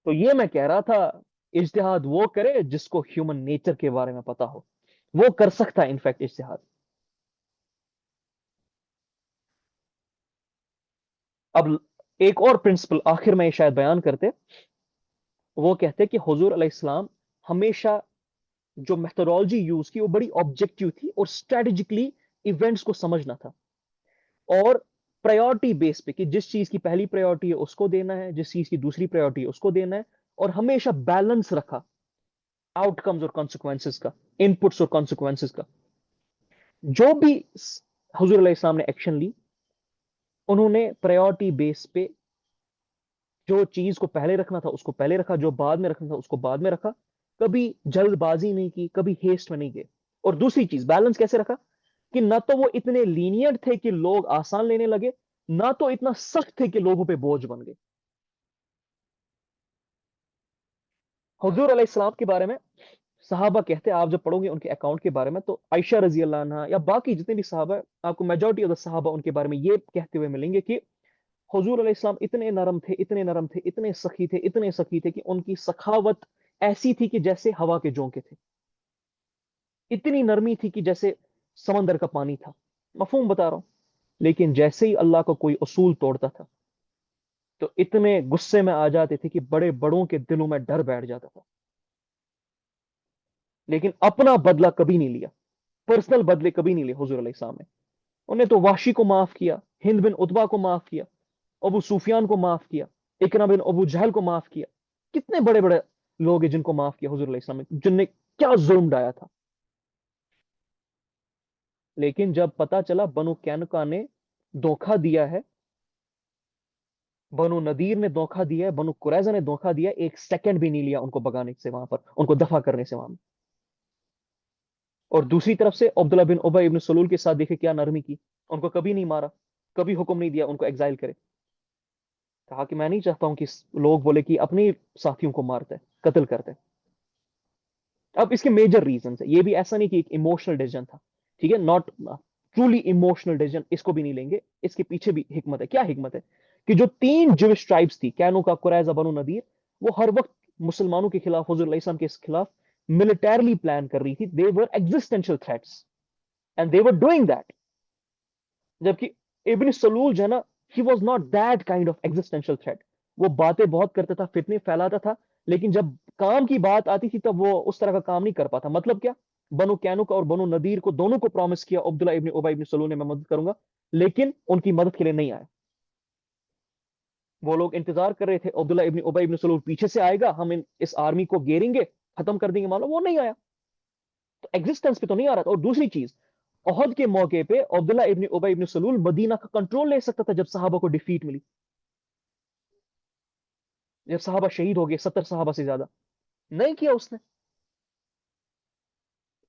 تو یہ میں کہہ رہا تھا، اجتہاد وہ کرے جس کو ہیومن نیچر کے بارے میں پتا ہو، وہ کر سکتا ہے انفیکٹ اجتہاد. اب ایک اور پرنسپل آخر میں شاید بیان کرتے، وہ کہتے کہ حضور علیہ السلام ہمیشہ جو میتھڈالوجی یوز کی وہ بڑی آبجیکٹو تھی اور اسٹریٹجکلی ایونٹس کو سمجھنا تھا، اور پرائیورٹی بیس پہ کہ جس چیز کی پہلی پرائیورٹی ہے اس کو دینا ہے، جس چیز کی دوسری پرائیورٹی ہے اس کو دینا ہے، اور ہمیشہ بیلنس رکھا آؤٹ کمز اور کانسیکوینسز کا، ان پٹس اور کانسیکوینسز کا. جو بھی حضور علیہ السلام نے ایکشن لی، انہوں نے پرائیورٹی بیس پہ جو چیز کو پہلے رکھنا تھا اس کو پہلے رکھا، جو بعد میں رکھنا تھا اس کو بعد میں رکھا، کبھی جلد بازی نہیں کی، کبھی ہیسٹ میں نہیں گئے. اور دوسری چیز بیلنس کیسے رکھا، کہ نہ تو وہ اتنے لینئرڈ تھے کہ لوگ آسان لینے لگے، نہ تو اتنا سخت تھے کہ لوگوں پہ بوجھ بن گئے. حضور علیہ السلام کے بارے میں صحابہ کہتے ہیں، آپ جب پڑھو گے ان کے اکاؤنٹ کے بارے میں، تو عائشہ رضی اللہ عنہ یا باقی جتنے بھی صحابہ ہیں، آپ کو میجورٹی آف دا صحابہ ان کے بارے میں یہ کہتے ہوئے ملیں گے کہ حضور علیہ السلام اتنے نرم تھے، اتنے نرم تھے، اتنے سخی تھے، اتنے سخی تھے کہ ان کی سخاوت ایسی تھی کہ جیسے ہوا کے جھونکے تھے، اتنی نرمی تھی کہ جیسے سمندر کا پانی تھا. مفہوم بتا رہا ہوں. لیکن جیسے ہی اللہ کا کوئی اصول توڑتا تھا تو اتنے غصے میں آ جاتے تھے کہ بڑے بڑوں کے دلوں میں ڈر بیٹھ جاتا تھا. لیکن اپنا بدلہ کبھی نہیں لیا، پرسنل بدلے کبھی نہیں لیے حضور علیہ السلام نے. انہوں نے تو وحشی کو معاف کیا، ہند بن عتبہ کو معاف کیا، ابو سفیان کو معاف کیا، اکرمہ بن ابو جہل کو معاف کیا. کتنے بڑے بڑے لوگ ہیں جن کو معاف کیا حضور علیہ السلام نے، جن نے کیا ظلم ڈایا تھا. لیکن جب پتا چلا بنو کینکا نے دھوکہ دیا ہے، بنو نذیر نے دھوکہ دیا ہے، بنو قریظہ نے دھوکہ دیا، ایک سیکنڈ بھی نہیں لیا ان کو بگانے سے، وہاں پر ان کو دفع کرنے سے وہاں. اور دوسری طرف سے عبداللہ بن ابی ابن سلول کے ساتھ دیکھے کیا نرمی کی، ان کو کبھی نہیں مارا، کبھی حکم نہیں دیا ان کو ایگزائل کرے. کہا کہ میں نہیں چاہتا ہوں کہ لوگ بولے کہ اپنی ساتھیوں کو مارتا ہے، قتل کرتا ہے. اب اس کے میجر ریزنز ہے، یہ بھی ایسا نہیں کہ ایک ایموشنل ڈیسیژن تھا، ٹھیک ہے، ناٹ ٹرولی ایموشنل ڈیسیژن، اس کو بھی نہیں لیں گے. اس کے پیچھے بھی حکمت ہے. کیا حکمت ہے؟ کہ جو تین جوش ٹرائبس تھی، کینوکا، قریظہ، بنو نذیر، وہ ہر وقت مسلمانوں کے خلاف، حضور علیہ السلام کے خلاف ملٹیرلی پلان کر رہی تھی. They were existential threats and they were doing that. جبکہ ابن سلول جو ہے نا، he was not that kind of existential threat. وہ باتیں بہت کرتا تھا، فتنے پھیلاتا تھا، لیکن جب کام کی بات آتی تھی تب وہ اس طرح کا کام نہیں کر پاتا. مطلب کیا؟ بنو کینوکا اور بنو نذیر کو دونوں کو پرومس کیا عبداللہ ابن ابی ابن سلول نے، میں مدد کروں گا، لیکن ان کی مدد کے لیے نہیں آیا. وہ لوگ انتظار کر رہے تھے عبداللہ ابن ابی ابن سلول پیچھے سے آئے گا، ہم اس آرمی کو گھیریں گے، ختم کر دیں گے معاملہ. وہ نہیں آیا، تو ایگزسٹنس پہ تو نہیں آ رہا تھا. اور دوسری چیز، احد کے موقع پہ عبداللہ ابن ابی ابن سلول مدینہ کا کنٹرول لے سکتا تھا جب صحابہ کو ڈیفیٹ ملی، جب صحابہ شہید ہو گئے 70 صحابہ سے زیادہ. نہیں کیا اس نے.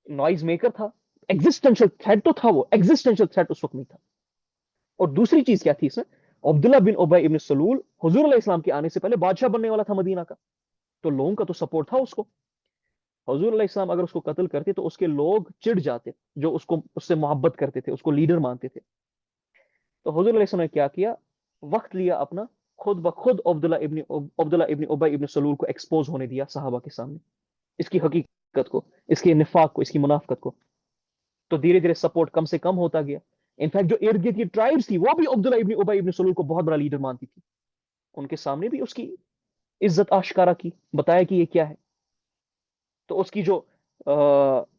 نوائز میکر تھا، ایگزسٹینشل تھریٹ تو تھا، وہ ایگزسٹینشل تھریٹ اس وقت نہیں تھا. اور دوسری چیز کیا تھی اس میں؟ عبداللہ بن ابی ابن سلول حضور علیہ السلام کے آنے سے پہلے بادشاہ بننے والا تھا مدینہ کا، تو لوگوں کا تو سپورٹ تھا اس کو. حضور علیہ السلام اگر اس کو قتل کرتے تو اس کے لوگ چڑ جاتے، جو اس سے محبت کرتے تھے، اس کو لیڈر مانتے تھے. تو حضور علیہ السلام نے کیا وقت لیا اپنا، خود بخود عبداللہ ابن ابی ابن سلول کو ایکسپوز ہونے دیا صحابہ کے سامنے، اس کی حقیقت کو، اس کے نفاق کو، اس کی منافقت کو. تو دھیرے دھیرے سپورٹ کم سے کم ہوتا گیا. انفیکٹ جو ارد گرد کی ٹرائبس تھی وہ بھی عبداللہ ابن ابی ابن سلول کو بہت بڑا لیڈر مانتی تھی، ان کے سامنے بھی اس کی عزت آشکارا کی، بتایا کہ یہ کیا ہے. تو اس کی جو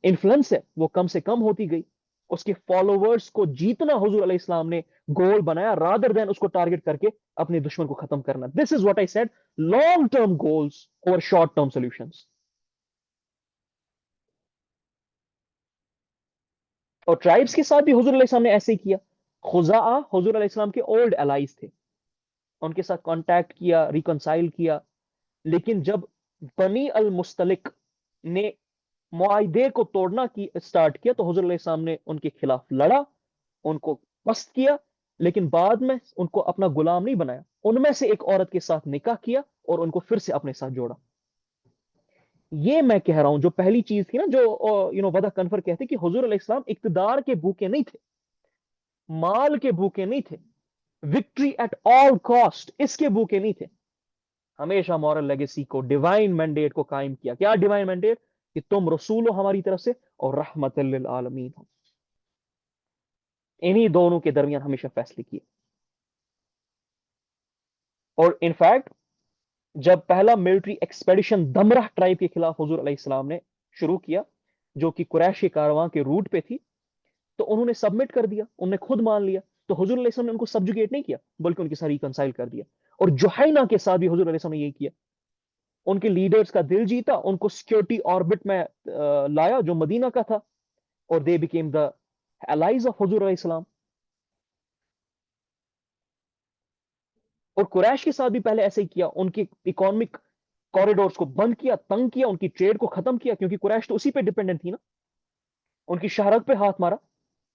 انفلوئنس ہے وہ کم سے کم ہوتی گئی. اس کے فالوورز کو جیتنا حضور علیہ السلام نے گول بنایا، رادر دین اس کو ٹارگٹ کر کے اپنے دشمن کو ختم کرنا. This is what I said, long term goals اور شارٹ ٹرم سولوشنز. اور ٹرائبس کے ساتھ بھی حضور علیہ السلام نے ایسے ہی کیا. خزاعہ حضور علیہ السلام کے اولڈ الائز تھے، ان کے ساتھ کانٹیکٹ کیا، ریکنسائل کیا، لیکن جب بنی المستلق نے معاہدے کو توڑنا کی اسٹارٹ کیا تو حضور علیہ السلام نے ان کے خلاف لڑا، ان کو پست کیا، لیکن بعد میں ان کو اپنا غلام نہیں بنایا، ان میں سے ایک عورت کے ساتھ نکاح کیا اور ان کو پھر سے اپنے ساتھ جوڑا۔ یہ میں کہہ رہا ہوں جو پہلی چیز تھی نا، جو ودا کنفر کہتے کہ حضور علیہ السلام اقتدار کے بھوکے نہیں تھے، مال کے بھوکے نہیں تھے، وکٹری ایٹ آل کاسٹ اس کے بھوکے نہیں تھے، ہمیشہ مورل لیگیسی کو، ڈیوائن مینڈیٹ کو قائم کیا۔ کیا ڈیوائن مینڈیٹ؟ کہ تم رسول ہو ہماری طرف سے اور رحمت للعالمین ہو، انہی دونوں کے درمیان ہمیشہ فیصلے کیے۔ اور انفیکٹ جب پہلا ملٹری ایکسپیڈیشن دمرہ ٹرائب کے خلاف حضور علیہ السلام نے شروع کیا، جو کہ قریشی کارواں کے روٹ پہ تھی، تو انہوں نے سبمٹ کر دیا، انہوں نے خود مان لیا، تو حضور علیہ السلام نے ان کو سبجوگیٹ نہیں کیا بلکہ ان کے ساتھ ریکنسائل کر دیا۔ اور جوہینہ کے ساتھ بھی حضور علیہ السلام نے یہی کیا، ان کے لیڈرز کا دل جیتا، ان کو سیکیورٹی آربٹ میں لایا جو مدینہ کا تھا، اور they became the allies of حضور علیہ السلام۔ اور قریش کے ساتھ بھی پہلے ایسے ہی کیا، ان کی اکانومک کوریڈورز کو بند کیا، تنگ کیا، ان کی ٹریڈ کو ختم کیا، کیونکہ قریش تو اسی پہ ڈیپینڈنٹ تھی نا، ان کی شہرت پہ ہاتھ مارا،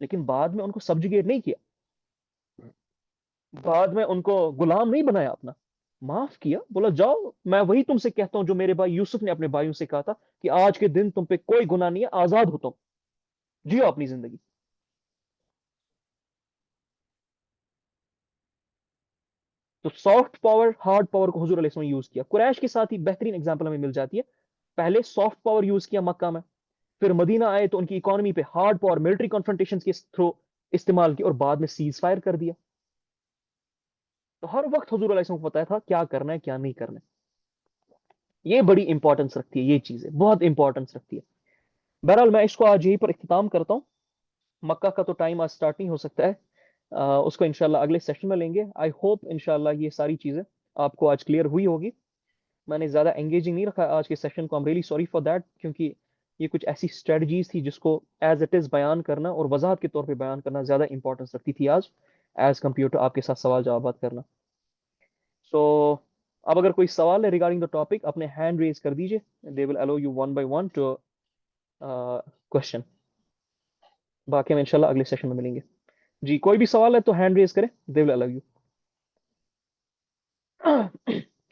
لیکن بعد میں ان کو سبجوگیٹ نہیں کیا، بعد میں ان کو غلام نہیں بنایا اپنا، معاف کیا، بولا جاؤ میں وہی تم سے کہتا ہوں جو میرے بھائی یوسف نے اپنے بھائیوں سے کہا تھا کہ آج کے دن تم پہ کوئی گناہ نہیں ہے، آزاد ہو تم، جیو اپنی زندگی۔ تو سافٹ پاور ہارڈ پاور کو حضور علیہ السلام نے یوز کیا۔ قریش کے ساتھ ہی بہترین ایگزامپل ہمیں مل جاتی ہے، پہلے سافٹ پاور یوز کیا مکہ میں، پھر مدینہ آئے تو ان کی اکانومی پہ ہارڈ پاور ملٹری کانفرنٹیشن کے تھرو استعمال کی، اور بعد میں سیز فائر کر دیا۔ تو ہر وقت حضور علیہ السلام کو پتا تھا کیا کرنا ہے کیا نہیں کرنا ہے۔ یہ بڑی امپورٹنس رکھتی ہے، یہ چیزیں بہت امپورٹنس رکھتی ہے۔ بہرحال میں اس کو آج یہیں پر اختتام کرتا ہوں، مکہ کا تو ٹائم آج سٹارٹ نہیں ہو سکتا ہے، اس کو انشاءاللہ اگلے سیشن میں لیں گے۔ آئی ہوپ انشاءاللہ یہ ساری چیزیں آپ کو آج کلیئر ہوئی ہوگی۔ میں نے زیادہ انگیجنگ نہیں رکھا آج کے سیشن کو، I'm really sorry for that، کیونکہ یہ کچھ ایسی اسٹریٹجیز تھی جس کو ایز اٹ از بیان کرنا اور وضاحت کے طور پہ بیان کرنا زیادہ امپورٹنس رکھتی تھی آج، ایز کمپیئر ٹو آپ کے ساتھ سوال جوابات کرنا۔ سو اب اگر کوئی سوال ہے ریگارڈنگ دا ٹاپک، اپنے ہینڈ ریز کر دیجیے، دے ول allow you one by one to question, باقی ہم انشاءاللہ اگلے سیشن میں ملیں گے۔ جی کوئی بھی سوال ہے تو ہینڈ ریز کریں، دے ول allow you۔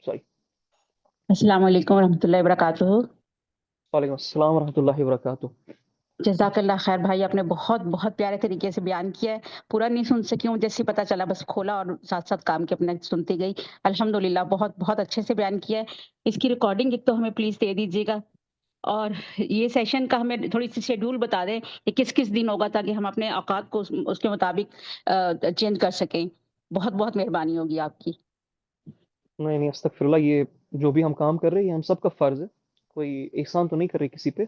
سوری۔ السلام علیکم ورحمۃ اللہ وبرکاتہ۔ وعلیکم السلام ورحمۃ اللہ وبرکاتہ۔ جزاک اللہ خیر بھائی، آپ نے بہت بہت پیارے طریقے سے بیان کیا ہے، پورا نہیں سن سکی ہوں، جیسے پتہ چلا بس کھولا اور ساتھ ساتھ کام کے اپنے سنتی گئی۔ الحمدللہ بہت بہت اچھے سے بیان کیا ہے۔ اس کی ریکارڈنگ ایک تو ہمیں پلیز دے دیجیے گا، اور یہ سیشن کا ہمیں تھوڑی سی شیڈول بتا دیں کہ کس کس دن ہوگا، تاکہ ہم اپنے اوقات کو اس کے مطابق چینج کر سکیں۔ بہت بہت مہربانی ہوگی آپ کی۔ نہیں نہیں، استغفر اللہ، یہ جو بھی ہم کام کر رہے ہیں یہ ہم سب کا فرض ہے، کوئی احسان تو نہیں کر رہے کسی پہ،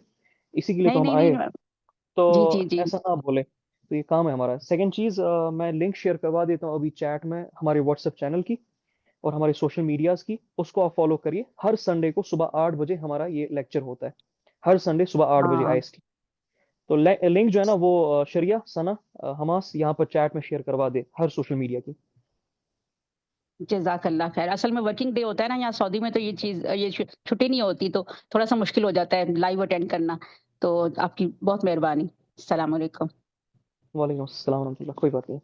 اسی کے لیے نہیں تو ہم نہیں آئے، نہیں، تو جی جی جی ایسا نہ بولے، تو یہ کام ہے ہمارا۔ سیکنڈ چیز، میں لنک شیئر کروا دیتا ہوں ابھی چیٹ میں ہمارے واٹس ایپ چینل کی اور ہمارے سوشل میڈیاز کی، اس کو آپ فالو کریے۔ ہر سنڈے کو صبح 8 بجے ہمارا یہ لیکچر ہوتا ہے، ہر سنڈے صبح 8 بجے ہاں، IST۔ تو لنک جو ہے نا وہ شریعہ ثنا حماس یہاں پر چیٹ میں شیئر کروا دے ہر سوشل میڈیا کی۔ جزاک اللہ خیر۔ اصل میں ورکنگ ڈے ہوتا ہے نا یہاں سعودی میں، تو یہ چیز یہ چھٹی نہیں ہوتی، تو تھوڑا سا مشکل ہو جاتا ہے لائیو اٹینڈ کرنا، تو آپ کی بہت مہربانی۔ السلام علیکم۔ وعلیکم السلام ورحمۃ اللہ، کوئی بات نہیں۔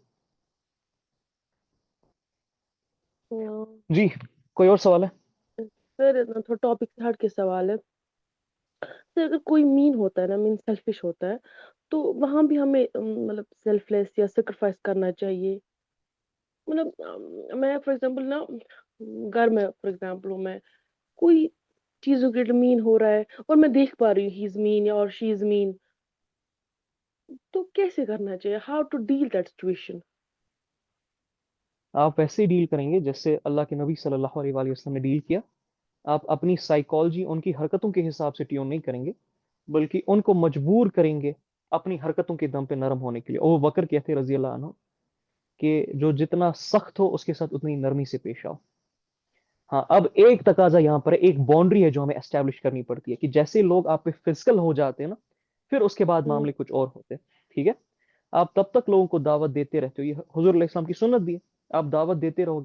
جی کوئی اور سوال ہے؟ سر تھوڑا ٹاپک سے ہٹ کے سوال ہے سر، اگر کوئی مین ہوتا ہے نا، مین سیلفش ہوتا ہے، تو وہاں بھی ہمیں مطلب سیلف لیس یا سیکریفائس کرنا چاہیے؟ مطلب میں فار ایگزامپل نا گھر میں فار ایگزامپل ہوں میں، کوئی چیزوں کے لیے مین ہو رہا ہے اور میں دیکھ پا رہی ہوں ہی از مین اور شی از مین، تو کیسے کرنا چاہیے؟ How to deal that situation? آپ ویسے ہی ڈیل کریں گے جیسے اللہ کے نبی صلی اللہ علیہ وآلہ وسلم نے ڈیل کیا۔ آپ اپنی سائیکالوجی ان کی حرکتوں کے حساب سے ٹیون نہیں کریں گے، بلکہ ان کو مجبور کریں گے اپنی حرکتوں کے دم پہ نرم ہونے کے لیے۔ او بکر کہتے رضی اللہ عنہ کہ جو جتنا سخت ہو اس کے ساتھ اتنی نرمی سے پیش آؤ۔ ہاں اب ایک تقاضا یہاں پر ہے، ایک باؤنڈری ہے جو ہمیں اسٹیبلش کرنی پڑتی ہے، کہ جیسے لوگ آپ پہ فزیکل ہو جاتے ہیں نا، پھر اس کے بعد معاملے کچھ اور ہوتے ہیں، ٹھیک ہے؟ آپ تب تک لوگوں کو دعوت دیتے رہتے ہو، یہ حضور علیہ السلام کی سنت بھی ہے، آپ دعوت دیتے رہو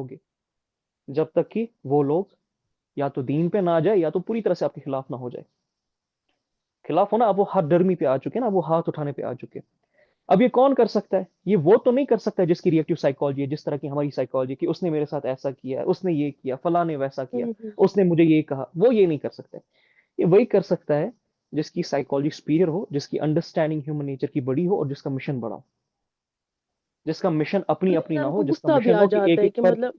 گے جب تک کہ وہ لوگ یا تو دین پہ نہ آ جائے یا تو پوری طرح سے آپ کے خلاف نہ ہو جائے. خلاف ہونا، اب وہ ہاتھ ڈرمی پہ آ چکے نا، وہ ہاتھ اٹھانے پہ آ چکے. اب یہ کون کر سکتا ہے؟ یہ وہ تو نہیں کر سکتا جس کی ریئیکٹو سائیکالوجی ہے، جس طرح کی ہماری سائیکالوجی، کہ اس نے میرے ساتھ ایسا کیا، اس نے یہ کیا، فلاں نے ویسا کیا، اس نے مجھے یہ کہا. وہ یہ نہیں کر سکتا ہے. یہ وہی کر سکتا ہے جس کی سائیکالوجی سپیریئر ہو، جس کی انڈرسٹینڈنگ ہیومن نیچر کی بڑی ہو، اور جس کا مشن بڑا ہو، جس کا مشن اپنی اپنی نہ انسان ہو، کو جس کا غصہ بھی مشن آ ہو کہ جاتا ایک ہے ایک کہ پر. مطلب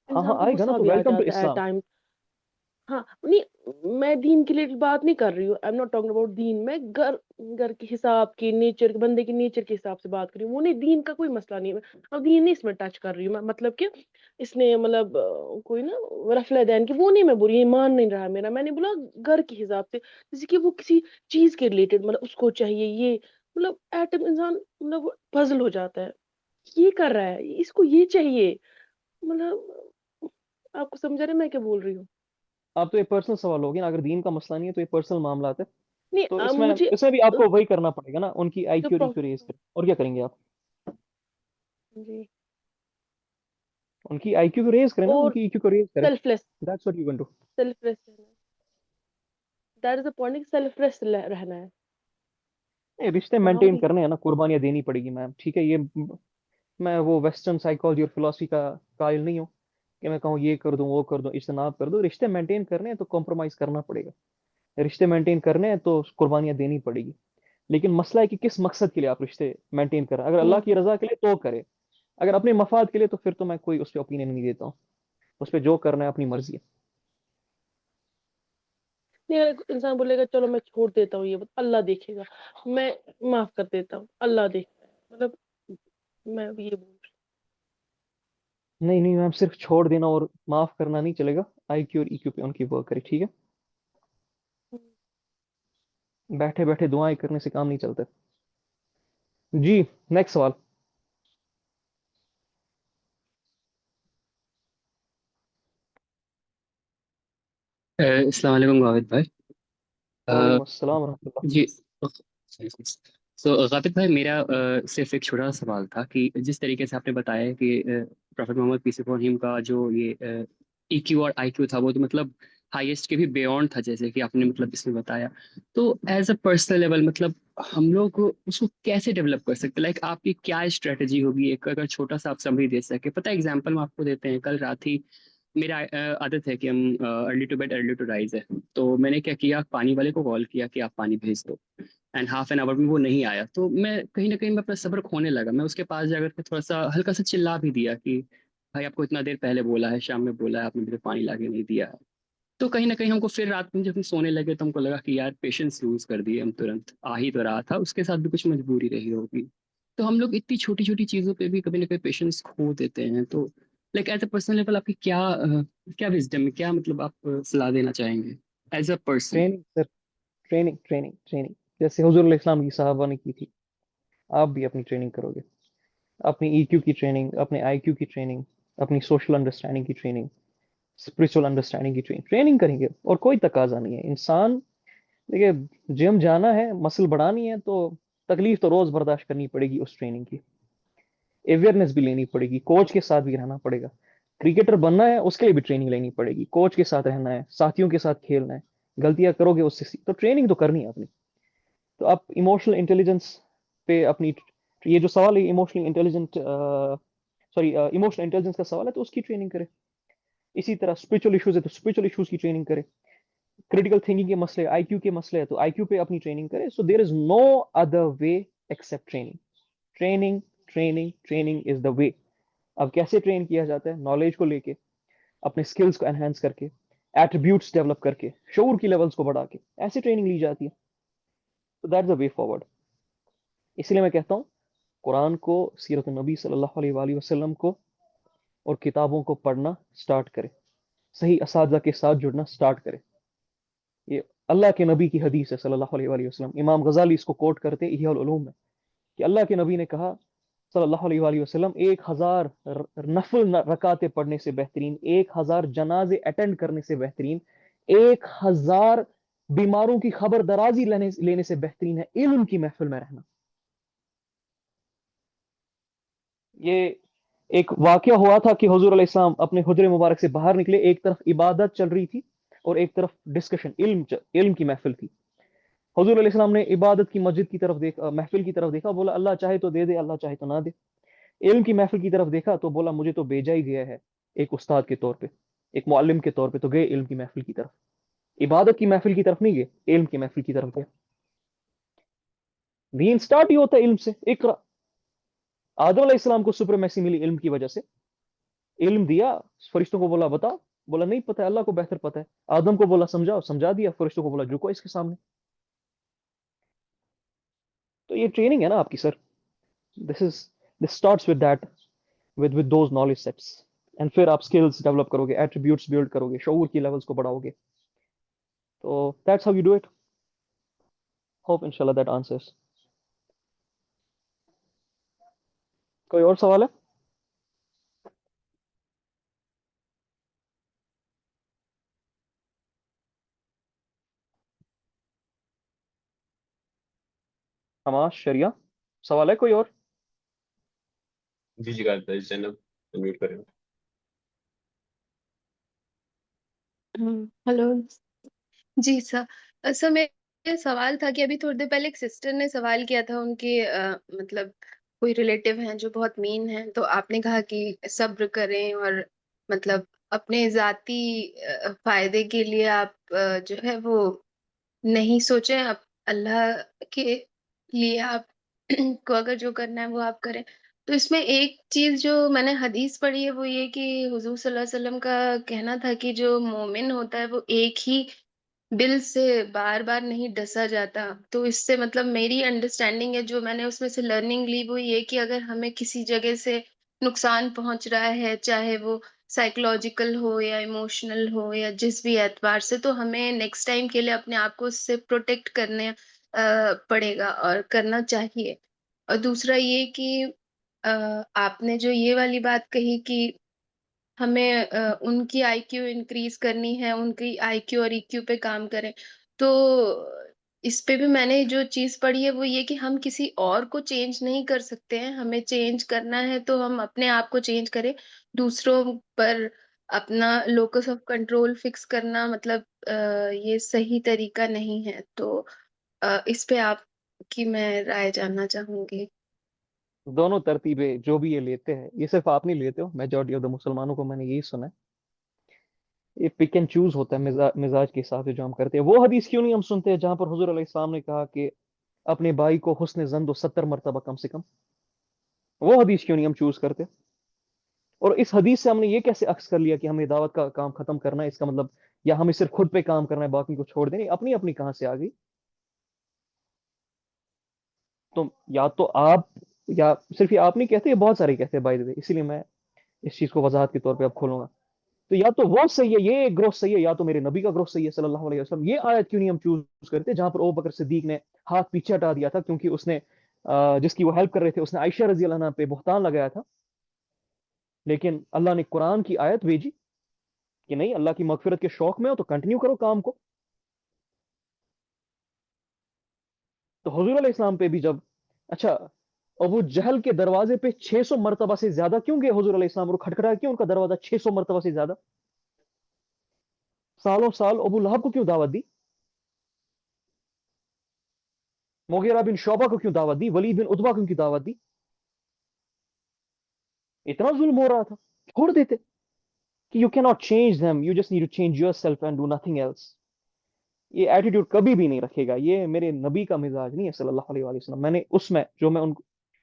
ہاں انسان کو آئے گا نا، غصہ تو بھی آ ویلکم ٹو جاتا ہے ایٹ اسلام. ٹائم. ہاں نہیں، میں دین کے لیے بات نہیں کر رہی ہوں. I am not talking about them. میں گھر کے حساب کے نیچر، بندے کے نیچر کے حساب سے بات کر رہی ہوں. وہ نہیں، دین کا کوئی مسئلہ نہیں ہے. اب دین نہیں اس میں ٹچ کر رہی ہوں میں. مطلب کہ اس نے مطلب کوئی نا رفلہ دین کی، وہ نہیں میں بول رہی. ایمان نہیں رہا میرا. میں نے بولا گھر کے حساب سے، جیسے کہ وہ کسی چیز کے ریلیٹڈ، مطلب اس کو چاہیے یہ، مطلب ایٹم انسان مطلب پزل ہو جاتا ہے. یہ کر رہا ہے، اس کو یہ چاہیے. مطلب آپ کو سمجھ رہے میں کیا بول رہی ہوں؟ آپ تو یہ پرسنل سوال ہوگی نا، اگر دین کا مسئلہ نہیں ہے تو یہ پرسنل معاملات ہے. نہیں تو اس میں مجھے بھی آپ کو وہی کرنا پڑے گا نا، ان کی آئی جو کیو ری کیو ریز کریں. اور کیا کریں گے آپ؟ جی، ان کی آئی کیو کو ریز کریں نا، ان اور کی ای کیو کو ریز کریں. Selfless, that's what you can do. Selfless رہنا ہے. That is the point, selfless رہنا ہے. رشتے وہاں مینٹین بھی کرنے ہیں نا، قربانیاں دینی پڑے گی میم. ٹھیک ہے، یہ میں وہ ویسٹرن سائیکالوجی اور فلاسفی کا قائل نہیں ہوں کہ میں کہوں یہ کر دوں وہ کر دوں اجتناب کر دوں. رشتے مینٹین کرنے ہیں تو کمپرومائز کرنا پڑے گا. رشتے مینٹین کرنے ہیں تو قربانیاں دینی پڑے گی. لیکن مسئلہ ہے کہ کس مقصد کے لیے آپ رشتے مینٹین کر رہے ہیں. اگر اللہ کی رضا کے لیے تو کرے، اگر اپنے مفاد کے لیے تو پھر تو میں کوئی اس پہ اوپینین نہیں دیتا ہوں. اس پہ جو کرنا ہے اپنی مرضی ہے. نہیں، اگر انسان بولے گا چلو میں چھوڑ دیتا ہوں، یہ اللہ دیکھے گا، میں معاف کر دیتا ہوں، اللہ دیکھتا ہے، مطلب میں یہ بول نہیں میم، صرف چھوڑ دینا اور معاف کرنا نہیں چلے گا. آئی کیو اور ای کیو پہ ان کی ورک کرے. ٹھیک ہے، رہی ہوں. بیٹھے بیٹھے دعائیں کرنے سے کام نہیں چلتا. جی، نیکسٹ سوال. السلام علیکم غابت بھائی. وعلیکم السلام ورحمۃ اللہ. جی سو غابت بھائی، میرا صرف ایک چھوٹا سا سوال تھا کہ جس طریقے سے آپ نے بتایا کہ پروفیٹ محمد پیس اپون ہم کا جو یہ ای کیو اور آئی کیو تھا، وہ تو مطلب ہائیسٹ کے بھی بیونڈ تھا، جیسے کہ آپ نے مطلب اس میں بتایا. تو ایز اے پرسنل لیول مطلب ہم لوگ اس کو کیسے ڈیولپ کر سکتے؟ لائک آپ کی کیا اسٹریٹجی ہوگی؟ ایک اگر چھوٹا سا آپ سمری دے سکے. پتہ ایگزامپل ہم آپ کو دیتے ہیں. کل رات ہی میرا عادت ہے کہ ہم early to bed early to rise ہے. تو میں نے کیا کیا، پانی والے کو کال کیا کہ آپ پانی بھیج دو. اینڈ ہاف این آور میں وہ نہیں آیا. تو میں کہیں نہ کہیں میں اپنا صبر کھونے لگا. میں اس کے پاس جا کر کے تھوڑا سا ہلکا سا چلا بھی دیا کہ بھائی آپ کو اتنا دیر پہلے بولا ہے، شام میں بولا ہے، آپ نے مجھے پانی لا کے نہیں دیا ہے. تو کہیں نہ کہیں ہم کو پھر رات میں جب ہم سونے لگے تو ہم کو لگا کہ یار پیشنس لوز کر دیے ہم. ترنت آ ہی تو رہا تھا، اس کے ساتھ بھی کچھ مجبوری رہی ہوگی. تو ہم لوگ اتنی چھوٹی چھوٹی چیزوں پہ بھی کبھی نہ کبھی پیشنس کھو دیتے ہیں. تو like as a personal level آپ کی کیا وزڈم ہے، کیا مطلب آپ صلاح دینا چاہیں گے as a person? Training sir, training جیسے حضور علیہ السلام کی صحابہ نے کی تھی، آپ بھی اپنی ٹریننگ کرو گے. اپنی ای کیو کی ٹریننگ، اپنے آئی کیو کی ٹریننگ، اپنی سوشل انڈرسٹینڈنگ کی ٹریننگ، اسپرچل انڈرسٹینڈنگ کی ٹریننگ کریں گے. اور کوئی تقاضا نہیں ہے. انسان دیکھیے، جم جانا ہے، مسل بڑھانی ہے تو تکلیف تو روز برداشت کرنی پڑے گی. اس ٹریننگ کی اویئرنیس بھی لینی پڑے گی، کوچ کے ساتھ بھی رہنا پڑے گا. کرکٹر بننا ہے، اس کے لیے بھی ٹریننگ لینی پڑے گی. کوچ کے ساتھ رہنا ہے، ساتھیوں کے ساتھ کھیلنا ہے. غلطیاں کرو گے اس سے تو ٹریننگ تو کرنی ہے اپنی. تو آپ ایموشنل انٹیلیجنس پہ اپنی، یہ جو سوال ہے ایموشنل انٹیلیجنس کا سوال ہے، تو اس کی ٹریننگ کرے. اسی طرح اسپرچل ایشوز ہے تو اسپرچل ایشوز کی ٹریننگ کرے. کریٹیکل تھنکنگ کے مسئلے، آئی کیو کے مسئلے ہے تو آئی کیو پہ اپنی ٹریننگ کرے. So there is no other way except training is the way. اب کیسے ٹرین کیا جاتا ہے؟ نالج کو لے کے، اپنے اسکلس کو انہینس کر کے، ایٹریبیوٹس ڈیولپ کر کے، شعور کی لیولس کو بڑھا کے، ایسے ٹریننگ لی جاتی ہے. تو that is the way forward. اس لیے میں کہتا ہوں قرآن کو، سیرت النبی صلی اللہ علیہ وآلہ وسلم کو اور کتابوں کو پڑھنا سٹارٹ کرے. صحیح اساتذہ کے ساتھ جڑنا سٹارٹ کرے. یہ اللہ کے نبی کی حدیث ہے صلی اللہ علیہ وآلہ وسلم. امام غزالی اس کو کوٹ کرتے احیاء العلوم میں کہ اللہ کے نبی نے کہا صلی اللہ علیہ وآلہ وسلم، 1000 نفل رکعتیں پڑھنے سے بہترین، 1000 جنازے اٹینڈ کرنے سے بہترین، 1000 بیماروں کی خبر درازی لینے سے بہترین ہے علم کی محفل میں رہنا. یہ ایک واقعہ ہوا تھا کہ حضور علیہ السلام اپنے حجرے مبارک سے باہر نکلے، ایک طرف عبادت چل رہی تھی اور ایک طرف ڈسکشن، علم کی محفل تھی. حضور علیہ السلام نے عبادت کی مسجد کی طرف دیکھا، محفل کی طرف دیکھا، بولا اللہ چاہے تو دے دے، اللہ چاہے تو نہ دے. علم کی محفل کی طرف دیکھا تو بولا مجھے تو بھیجا ہی گیا ہے ایک استاد کے طور پہ، ایک معلم کے طور پہ، تو گئے علم کی محفل کی طرف. عبادت کی محفل کی طرف نہیں گئے، علم کی محفل کی طرف گئے. دین سٹارٹ ہی ہوتا ہے علم سے. اقرا، آدم علیہ السلام کو سپریمیسی ملی علم کی وجہ سے. علم دیا، فرشتوں کو بولا بتا، بولا نہیں پتہ ہے، اللہ کو بہتر پتہ ہے. آدم کو بولا سمجھاؤ، سمجھا دیا. فرشتوں کو بولا جھکو اس کے سامنے. تو یہ ٹریننگ ہے نا آپ کی sir. This starts with that, with those knowledge sets. And پھر آپ اسکلس ڈیولپ کرو گے، ایٹریبیوٹس بلڈ کرو گے، شعور کی لیولس کو بڑھاؤ گے. تو that's how you do it. Hope ان شاء اللہ دیٹ آنسرس. کوئی اور سوال ہے؟ حماس شریعہ سوال ہے کوئی اور؟ جی غالب بھائی، زینب انمیوٹ کریں. ہلو جی سر. سر میرا سوال تھا کہ ابھی تھوڑی دیر پہلے ایک سسٹر نے سوال کیا تھا، ان کے مطلب کوئی ریلیٹیو ہیں جو بہت مین ہیں، تو آپ نے کہا کہ صبر کریں اور مطلب اپنے ذاتی فائدے کے لیے آپ جو ہے وہ نہیں سوچیں، اب اللہ کے لیے آپ کو اگر جو کرنا ہے وہ آپ کریں. تو اس میں ایک چیز جو میں نے حدیث پڑھی ہے وہ یہ کہ حضور صلی اللہ علیہ وسلم کا کہنا تھا کہ جو مومن ہوتا ہے وہ ایک ہی دل سے بار بار نہیں ڈسا جاتا. تو اس سے مطلب میری انڈرسٹینڈنگ ہے، جو میں نے اس میں سے لرننگ لی، وہ یہ کہ اگر ہمیں کسی جگہ سے نقصان پہنچ رہا ہے، چاہے وہ سائیکولوجیکل ہو یا ایموشنل ہو یا جس بھی اعتبار سے، تو ہمیں نیکسٹ ٹائم کے لیے اپنے آپ کو اس سے پروٹیکٹ کرنے پڑے گا اور کرنا چاہیے. اور دوسرا یہ کہ آپ نے جو یہ والی بات کہی کہ ہمیں ان کی آئی کیو انکریز کرنی ہے، ان کی آئی کیو اور ای کیو پہ کام کریں، تو اس پہ بھی میں نے جو چیز پڑھی ہے وہ یہ کہ ہم کسی اور کو چینج نہیں کر سکتے ہیں. ہمیں چینج کرنا ہے تو ہم اپنے آپ کو چینج کریں. دوسروں پر اپنا لوکس آف کنٹرول فکس کرنا مطلب یہ صحیح طریقہ نہیں ہے. تو اس پہ آپ کی میں رائے جاننا چاہوں گی. دونوں ترتیبیں جو بھی یہ لیتے ہیں، یہ صرف آپ نہیں لیتے ہو، میجورٹی آف دا مسلمانوں کو میں نے یہی سنا ہے. یہ پک اینڈ چوز ہوتا ہے مزاج کے حساب سے جو ہم کرتے ہیں. وہ حدیث کیوں نہیں ہم سنتے ہیں جہاں پر حضور علیہ السلام نے کہا کہ اپنے بھائی کو حسن زن دو 70 مرتبہ کم سے کم؟ وہ حدیث کیوں نہیں ہم چوز کرتے؟ اور اس حدیث سے ہم نے یہ کیسے عکس کر لیا کہ ہمیں دعوت کا کام ختم کرنا ہے، اس کا مطلب یا ہمیں صرف خود پہ کام کرنا ہے باقی کو چھوڑ دیں؟ اپنی اپنی کہاں سے آ گئی؟ تو یا تو آپ، یا صرف یہ آپ نہیں کہتے، یہ بہت سارے کہتے ہیں بائی دا وے، اسی لیے میں اس چیز کو وضاحت کے طور پہ اب کھولوں گا. تو یا تو وہ صحیح ہے، یہ گروہ صحیح ہے، یا تو میرے نبی کا گروہ صحیح ہے صلی اللہ علیہ وسلم. یہ آیت کیوں نہیں ہم چوز کرتے جہاں پر ابو بکر صدیق نے ہاتھ پیچھے ہٹا دیا تھا کیونکہ اس نے جس کی وہ ہیلپ کر رہے تھے اس نے عائشہ رضی اللہ عنہ پہ بہتان لگایا تھا، لیکن اللہ نے قرآن کی آیت بھیجی کہ نہیں، اللہ کی مغفرت کے شوق میں ہو تو کنٹینیو کرو کام کو. تو حضور علیہ السلام پہ بھی جب، اچھا ابو جہل کے دروازے پہ 600 مرتبہ سے زیادہ کیوں گئے حضور علیہ السلام، اور کھٹکھٹا کیوں ان کا دروازہ 600 مرتبہ سے زیادہ؟ سالوں سال ابو لہب کو کیوں دعوت دی؟ مغیرہ بن شعبہ کو کیوں دعوت دی؟ ولید بن عتبہ کو کیوں دعوت دی؟ اتنا ظلم ہو رہا تھا، چھوڑ دیتے کہ یو کی not change them, you just need to change yourself and do nothing else. یہ ایٹیٹیوڈ کبھی بھی نہیں رکھے گا. یہ میرے نبی کا مزاج نہیں ہے صلی اللہ علیہ وسلم. میں نے اس میں جو میں ان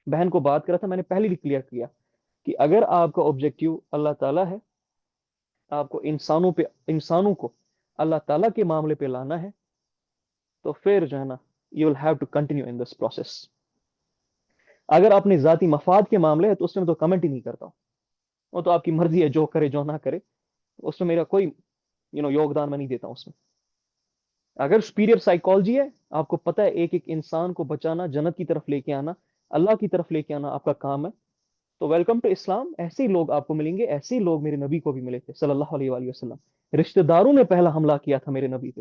بہن کو بات کرا تھا، میں نے پہلے بھی کلیئر کیا کہ اگر آپ کا آبجیکٹیو اللہ تعالیٰ ہے، آپ کو انسانوں کو اللہ تعالیٰ کے معاملے پہ لانا ہے، تو پھر جو ہے نا you will have to continue in this process. اگر اپنے ذاتی مفاد کے معاملے ہے تو اس میں تو کمنٹ ہی نہیں کرتا ہوں. وہ تو آپ کی مرضی ہے، جو کرے جو نہ کرے، اس میں میرا کوئی یوگدان میں نہیں دیتا ہوں اس میں. اگر سپیریئر سائیکالوجی ہے، آپ کو پتہ ہے ایک ایک انسان کو بچانا، جنت کی طرف لے کے آنا، اللہ کی طرف لے کے آنا آپ کا کام ہے، تو ویلکم ٹو اسلام. ایسے ہی لوگ آپ کو ملیں گے، ایسے ہی لوگ میرے نبی کو بھی ملے تھے صلی اللہ علیہ وسلم. رشتہ داروں نے پہلا حملہ کیا تھا میرے نبی پہ.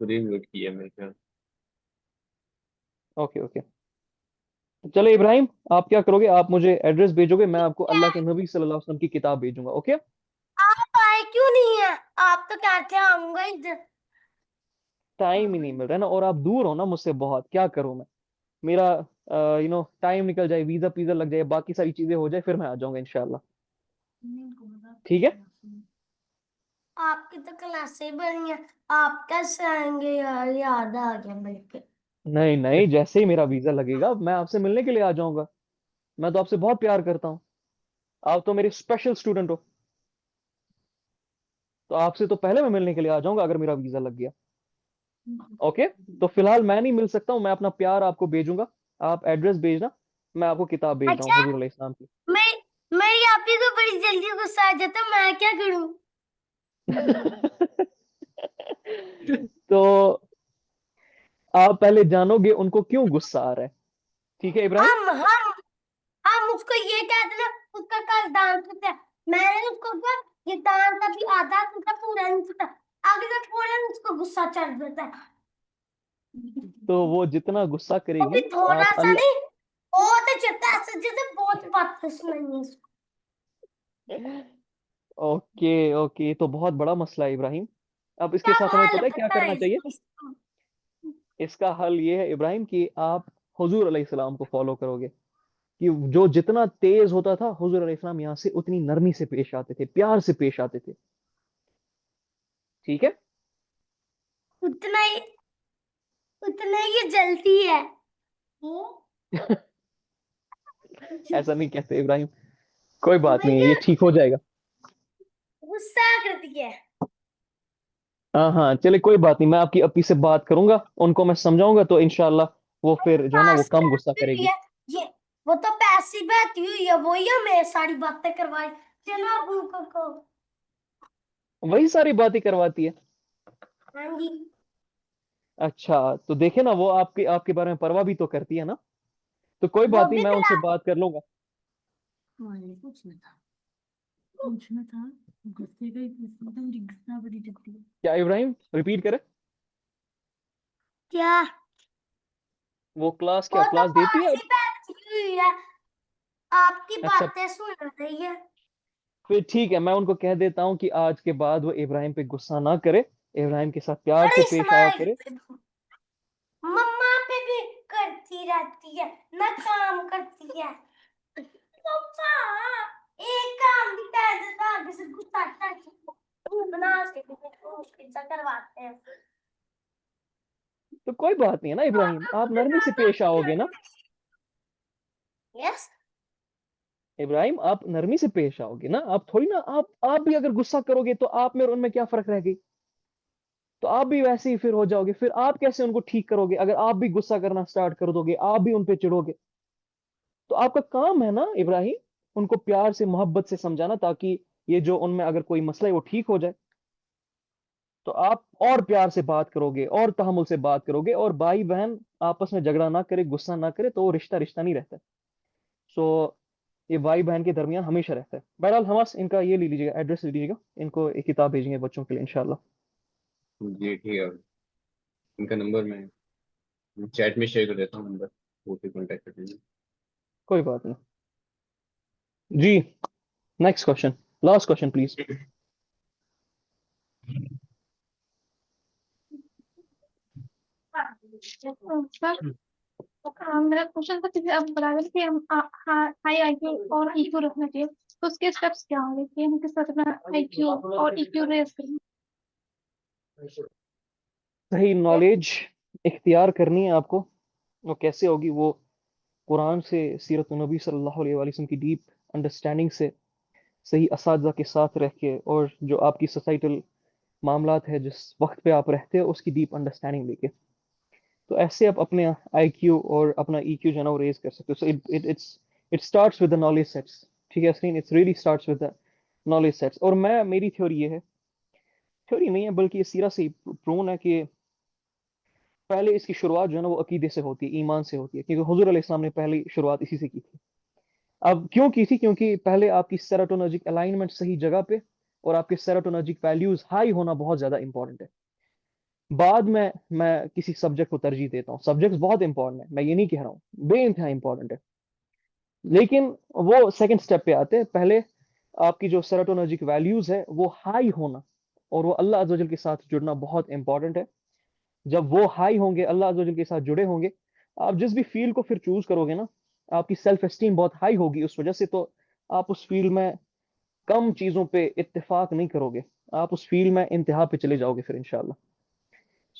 ریمیوٹ کیا میں کیا. Okay okay. چلے ابراہیم آپ کیا کرو گے, آپ مجھے ایڈریس بھیجو گے, میں آپ کو اللہ کے نبی صلی اللہ علیہ وسلم کی کتاب بھیجوں گا. اوکے آپ آئے کیوں نہیں ہیں؟ آپ تو کہتے ہیں آؤں گا ادھر. ٹائم ہی نہیں مل رہا ہے نا, اور آپ دور ہو نا مجھ سے بہت, کیا کروں میں, میرا ٹائم نکل جائے, ویزا پیزا لگ جائے, باقی ساری چیزیں ہو جائے, پھر میں آ جاؤں گا انشاءاللہ. ٹھیک ہے آپ کی تو کلاسیں بنی ہیں, آپ کیسے آئیں گے یار؟ یاد آ گیا بلکہ. نہیں نہیں, جیسے ہی میرا ویزا لگے گا میں آپ سے ملنے کے لیے آ جاؤں گا. میں تو آپ سے بہت پیار کرتا ہوں, آپ تو میرے اسپیشل اسٹوڈنٹ ہو, تو آپ سے تو پہلے میں ملنے کے لیے آ جاؤں گا اگر میرا ویزا لگ گیا. اوکے تو فی الحال میں نہیں مل سکتا ہوں, میں اپنا پیار آپ کو بھیجوں گا, آپ ایڈریس بھیجنا, میں آپ کو کتاب بھیج رہا ہوں اچھا حضور علیہ السلام کی. میری آپ ہی کو بڑی جلدی غصہ آ جاتا ہے, میں کیا کروں؟ تو آپ پہلے جانو گے ان کو کیوں غصہ آ رہا ہے. ٹھیک ہے ابراہیم, ہم اس کو یہ کہتے نا, اس کا کل دان ٹوٹا, میں نے اس کو کہا یہ دان کا بھی آدھا ٹوٹا, پورا نہیں ٹوٹا, آگے سے پورا اس کو غصہ چڑھ جاتا ہے. تو وہ جتنا غصہ کرے وہ گی بھی تھوڑا آپ سا اللہ. نہیں, بہت چڑھتا ہے ایسے جیسے بہت بات سنائیں گے اس کو. اوکے اوکے, تو بہت بڑا مسئلہ ہے ابراہیم. اب اس کے کیا ساتھ ہمیں حال پتہ ہے کیا پتہ کرنا ہے چاہیے. اس کو؟ اس کا حل یہ ہے ابراہیم کہ آپ حضور علیہ السلام کو فالو کرو گے, کہ جو جتنا تیز ہوتا تھا حضور علیہ السلام یہاں سے اتنی نرمی سے پیش آتے تھے, پیار سے پیش آتے تھے. ٹھیک ہے اتنا ہی جلتی ہے. ایسا نہیں کہتے ابراہیم, کوئی بات نہیں ہے, بھیا یہ ٹھیک ہو جائے گا. غصہ کرتی ہے. ہاں ہاں چلے کوئی بات نہیں, میں آپ کی اپی سے بات کروں گا, ان کو میں سمجھاؤں گا, تو انشاءاللہ وہ پھر جو ہے نا وہ پاس کم غصہ بیٹھی کرے ہوئی گی. ہے یہ, وہ تو پیسی بیٹھی ہوئی ہے, وہی ہمیں ساری باتیں کروائی. چلو آپ ان کو کہو. وہی ساری باتیں کرواتی ہے. ہاں جی اچھا تو دیکھیں نا, وہ آپ کے بارے میں پرواہ بھی تو کرتی ہے نا, تو کوئی وہ بات نہیں, بھی میں ان سے کلاس بات کر لوں گا. کیا ابراہیم ریپیٹ کرے, کیا, وہ وہ تو کلاس دیتی ہے پاس اب. ہی بیٹھی ہوئی ہے, آپ کی اچھا باتیں سن رہی ہے. پھر ٹھیک ہے, میں ان کو کہہ دیتا ہوں کہ آج کے بعد وہ ابراہیم پہ غصہ نہ کرے, ابراہیم کے ساتھ پیار اور سے پیش آیا اسماعیل کرے. پہ بھی. مما پہ بھی کرتی رہتی ہے, نہ کام کرتی ہے. پپا ایک کام بھی کر دیتا, آگے سے غصہ آتا ہے, بنا کے پیزا کرواتے ہیں. تو کوئی بات نہیں ہے نا ابراہیم, آپ نرمی سے پیش آؤ گے نا. یس ابراہیم آپ نرمی سے پیش آؤ گے نا, آپ تھوڑی نا, آپ بھی اگر غصہ کرو گے تو آپ میں اور ان میں کیا فرق رہ گئی, تو آپ بھی ویسے ہی پھر ہو جاؤ گے. پھر آپ کیسے ان کو ٹھیک کرو گے اگر آپ بھی غصہ کرنا سٹارٹ کر دو گے, آپ بھی ان پہ چڑھو گے. تو آپ کا کام ہے نا ابراہیم, ان کو پیار سے محبت سے سمجھانا, تاکہ یہ جو ان میں اگر کوئی مسئلہ ہے وہ ٹھیک ہو جائے. تو آپ اور پیار سے بات کرو گے, اور تحمل سے بات کرو گے, اور بھائی بہن آپس میں جھگڑا نہ کرے, غصہ نہ کرے, تو وہ رشتہ نہیں رہتا. سو یہ بھائی بہن کے درمیان ہمیشہ رہتا ہے. بہرحال حماس ان کا یہ لے لیجیے گا, ایڈریس لے لیجیے گا, ان کو ایک کتاب بھیجیں گے بچوں کے لیے انشاءاللہ. جی ٹھیک ہے, ان کا نمبر میں چیٹ میں شیئر کر دیتا ہوں, نمبر وہ پہ کانٹیکٹ کر لیجیے. کوئی بات نہیں. جی next question, last question please. Sir میرا کوشچن تھا کہ آپ بتا رہے کہ ہم ہائی آئی کیو اور ای کیو رکھنا چاہیے, تو اس کے اسٹیپس کیا ہوں گے کہ ہم کس طرح اپنا آئی کیو اور ای کیو ریز کریں. صحیح نالج اختیار کرنی ہے آپ کو, وہ کیسے ہوگی, وہ قرآن سے, سیرت النبی صلی اللہ علیہ وآلہ وسلم کی ڈیپ انڈرسٹینڈنگ سے, صحیح اساتذہ کے ساتھ رہ کے, اور جو آپ کی سوسائٹل معاملات ہے جس وقت پہ آپ رہتے ہو اس کی ڈیپ انڈرسٹینڈنگ لے کے, تو ایسے آپ اپنے آئی کیو اور اپنا ای کیو جو ہے نا وہ ریز کر سکتے ہو. It starts with the knowledge sets. ٹھیک ہے screen, it's really starts with the knowledge sets. اور میری تھیوری یہ ہے, تھیوری نہیں ہے بلکہ یہ سیرا سے پرون ہے, کہ پہلے اس کی شروعات جو ہے نا وہ عقیدے سے ہوتی ہے, ایمان سے ہوتی ہے, کیونکہ حضور علیہ السلام نے پہلی شروعات اسی سے کی تھی. اب کیوں کی تھی, کیونکہ پہلے آپ کی سیروٹونرجک الائنمنٹ صحیح جگہ پہ, اور آپ کے سیروٹونرجک ویلیوز ہائی ہونا بہت زیادہ امپورٹنٹ ہے. بعد میں کسی سبجیکٹ کو ترجیح دیتا ہوں. سبجیکٹس بہت امپورٹنٹ ہے، میں یہ نہیں کہہ رہا ہوں، بے انتہا امپورٹنٹ ہے، لیکن وہ سیکنڈ سٹیپ پہ آتے ہیں. پہلے آپ کی جو سیروٹونرجک ویلیوز ہے وہ ہائی ہونا، اور وہ اللہ عز و جل کے ساتھ جڑنا بہت امپورٹنٹ ہے. جب وہ ہائی ہوں گے، اللہ عز و جل کے ساتھ جڑے ہوں گے، آپ جس بھی فیلڈ کو پھر چوز کرو گے نا، آپ کی سیلف اسٹیم بہت ہائی ہوگی اس وجہ سے، تو آپ اس فیلڈ میں کم چیزوں پہ اتفاق نہیں کرو گے، آپ اس فیلڈ میں انتہا پہ چلے جاؤ گے پھر انشاءاللہ.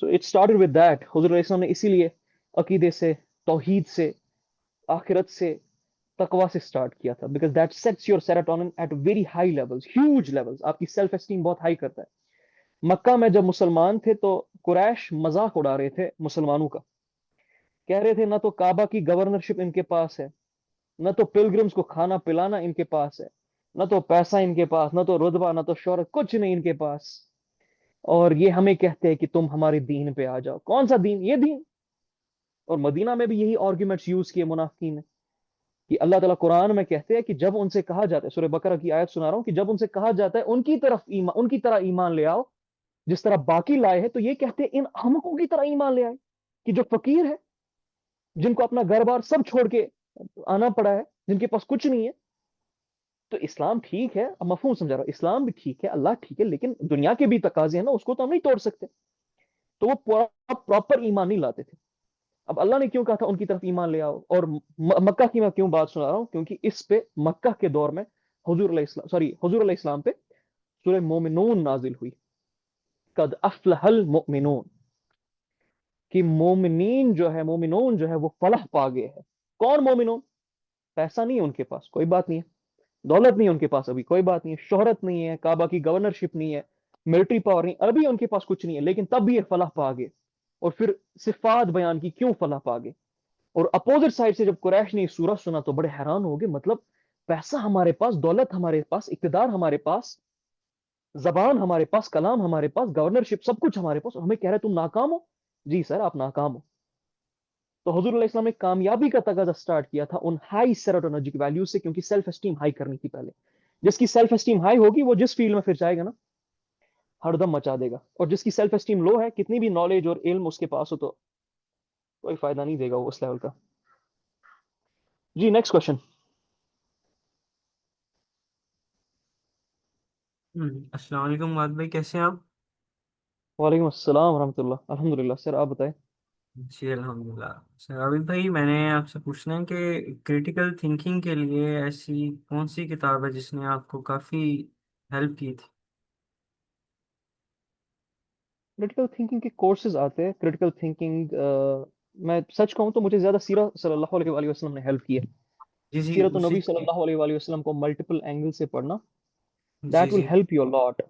So it started with that. حضور علیہ السلام نے اسی لیے عقیدے سے، توحید سے، آخرت سے، تقوا سے اسٹارٹ کیا تھا، because that sets your serotonin at very high levels, huge levels. آپ کی سیلف اسٹیم بہت ہائی کرتا ہے. مکہ میں جب مسلمان تھے تو قریش مذاق اڑا رہے تھے مسلمانوں کا، کہہ رہے تھے نہ تو کعبہ کی گورنرشپ ان کے پاس ہے، نہ تو پلگرمز کو کھانا پلانا ان کے پاس ہے، نہ تو پیسہ ان کے پاس، نہ تو رتبہ، نہ تو شہرت، کچھ نہیں ان کے پاس، اور یہ ہمیں کہتے ہیں کہ تم ہمارے دین پہ آ جاؤ. کون سا دین؟ یہ دین. اور مدینہ میں بھی یہی آرگیومنٹس یوز کیے منافقین نے، کہ اللہ تعالیٰ قرآن میں کہتے ہیں کہ جب ان سے کہا جاتا ہے، سورہ بقرہ کی آیت سنا رہا ہوں، کہ جب ان سے کہا جاتا ہے ان کی طرف ایمان، ان کی طرح ایمان لے آؤ جس طرح باقی لائے ہیں، تو یہ کہتے ہیں ان احمقوں کی طرح ایمان لے آئے، کہ جو فقیر ہے، جن کو اپنا گھر بار سب چھوڑ کے آنا پڑا ہے، جن کے پاس کچھ نہیں ہے. تو اسلام ٹھیک ہے، اب مفہوم سمجھا رہا ہوں، اسلام بھی ٹھیک ہے، اللہ ٹھیک ہے، لیکن دنیا کے بھی تقاضے ہیں نا، اس کو تو ہم نہیں توڑ سکتے. تو وہ پراپر ایمان نہیں لاتے تھے. اب اللہ نے کیوں کہا تھا ان کی طرف ایمان لے آؤ؟ اور مکہ کی میں کیوں بات سنا رہا ہوں؟ کیونکہ اس پہ مکہ کے دور میں حضور علیہ السلام پہ سورہ مومنون نازل ہوئی. قد افلح المؤمنون، کہ مومنین جو ہے، مومنون جو ہے وہ فلاح پا گئے ہے. کون مومنون؟ پیسہ نہیں ہے ان کے پاس، کوئی بات نہیں ہے، دولت نہیں ہے ان کے پاس، ابھی کوئی بات نہیں ہے، شہرت نہیں ہے، کعبہ کی گورنرشپ نہیں ہے، ملٹری پاور نہیں، ابھی ان کے پاس کچھ نہیں ہے، لیکن تب بھی یہ فلاح پا گئے. اور پھر صفات بیان کی کیوں فلاح پا گئے. اور اپوزٹ سائڈ سے جب قریش نے یہ سورہ سنا تو بڑے حیران ہو گئے، مطلب پیسہ ہمارے پاس، دولت ہمارے پاس، اقتدار ہمارے پاس، زبان ہمارے پاس، کلام ہمارے پاس، گورنرشپ، سب کچھ ہمارے پاس، اور ہمیں کہہ رہے تم ناکام ہو. جی سر آپ ناکام ہو. تو حضور علیہ السلام نے کامیابی کا تقاضا سٹارٹ کیا تھا ان ہائی سیروٹونرجک ویلیو سے، کیونکہ سیلف اسٹیم ہائی کرنی تھی پہلے. جس کی سیلف اسٹیم ہائی ہوگی وہ جس فیلڈ میں پھر جائے گا نا ہر دم مچا دے گا، اور جس کی سیلف اسٹیم لو ہے، کتنی بھی نالج اور علم اس کے پاس ہو تو کوئی فائدہ نہیں دے گا وہ اس لیول کا. جی نیکسٹ کوشچن. السلام علیکم واد بھائی، کیسے ہیں آپ؟ وعلیکم السلام ورحمۃ اللہ. الحمد للہ سر، آپ بتائیں. جی الحمدللہ. سر عابد بھائی، میں نے آپ سے پوچھنا ہے کہ کریٹیکل تھنکنگ کے لیے ایسی کون سی کتاب ہے جس نے آپ کو کافی ہیلپ کی تھی؟ کریٹیکل تھنکنگ کے کورسز آتے ہیں. کریٹیکل تھنکنگ میں سچ کہوں تو مجھے زیادہ سیرت صلی اللہ علیہ وآلہ وسلم نے ہیلپ کی ہے. جی جی سیرت اسی النبی صلی اللہ علیہ وآلہ وسلم کو ملٹیپل اینگل سے پڑھنا، جی دیٹ ول جی ہیلپ یو لاٹ.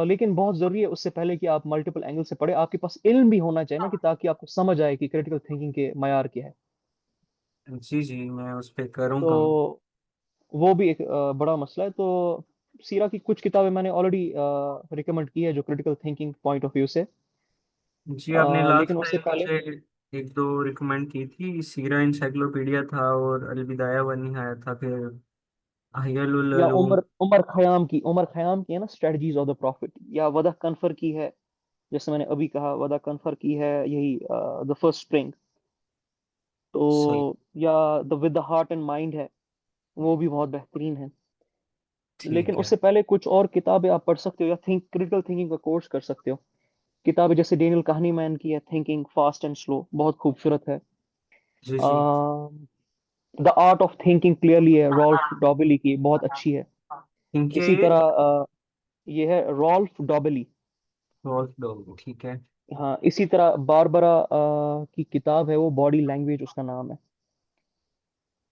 لیکن بہت ضروری ہے اس سے پہلے کہ آپ ملٹیپل اینگل سے پڑھیں، آپ کے پاس علم بھی ہونا چاہیے نا، کہ تاکہ آپ کو سمجھ آئے کہ کریٹیکل تھنکنگ کے معیار کیا ہے. جی جی میں اس پہ کروں تو کام. وہ بھی ایک بڑا مسئلہ ہے. تو سیرہ کی کچھ کتابیں میں نے آلریڈی ریکمنڈ کی ہے جو critical thinking point of view سے. جی آپ نے لاسٹ لیکن اس سے ٹائم پہلے مجھے ایک دو ریکمینڈ کی تھی، سیرہ انسائکلوپیڈیا تھا اور البدایہ و النہایہ تھا، پھر احیاء یا العلوم. عمر خیام کی ہے نا اسٹریٹجیز آف دا پروفٹ، یا ودا کنفر کی ہے، جیسے میں نے ابھی کہا ودا کنفر کی ہے یہی دا فرسٹ اسپرنگ. تو صحیح. یا the with the heart and mind ہے، وہ بھی بہت بہترین ہے. لیکن ٹھیک اس ہے. سے پہلے کچھ اور کتابیں آپ پڑھ سکتے ہو، یا کریٹیکل تھنکنگ کا کورس کر سکتے ہو. کتابیں جیسے ڈینیل کہانی مین کی ہے تھنکنگ فاسٹ اینڈ سلو، بہت خوبصورت ہے. جی جی. The art of thinking clearly ہے، رالف ڈابلی کی، بہت اچھی ہے. ان کے اسی طرح یہ ہے رالف ڈابلی. ٹھیک ہے. ہاں اسی طرح باربرا کی کتاب ہے وہ باڈی لینگویج اس کا نام ہے.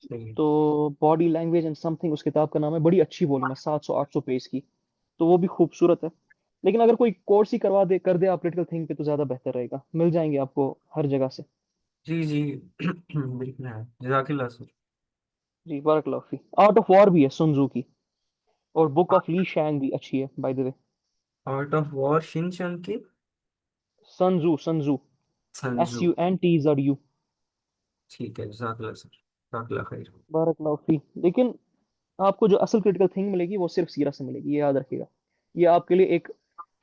صحیح. تو body language and something اس کتاب کا نام ہے، بڑی اچھی والیوم ہے، 700 800 پیج کی، تو وہ بھی خوبصورت ہے. لیکن اگر کوئی کورس ہی کر دے آپ کریٹیکل تھنک پہ تو زیادہ بہتر رہے گا، مل جائیں گے آپ کو ہر جگہ سے. جی جی بالکل ہے. جزاک اللہ سر. جی بارک اللہ فی. آرٹ آف وار بھی ہے سنزو کی، اور بک آف لی شینگ بھی اچھی ہے by the way. Art of war شن چن کی. سنزو سنجو. SUNTZU. ٹھیک ہے. جزاک اللہ سر. جزاک اللہ خیر. بارک اللہ فی. لیکن آپ کو جو اصل کریٹیکل تھنک ملے گی وہ صرف سیرت سے ملے گی، یہ یاد رکھیے گا. یہ آپ کے لیے ایک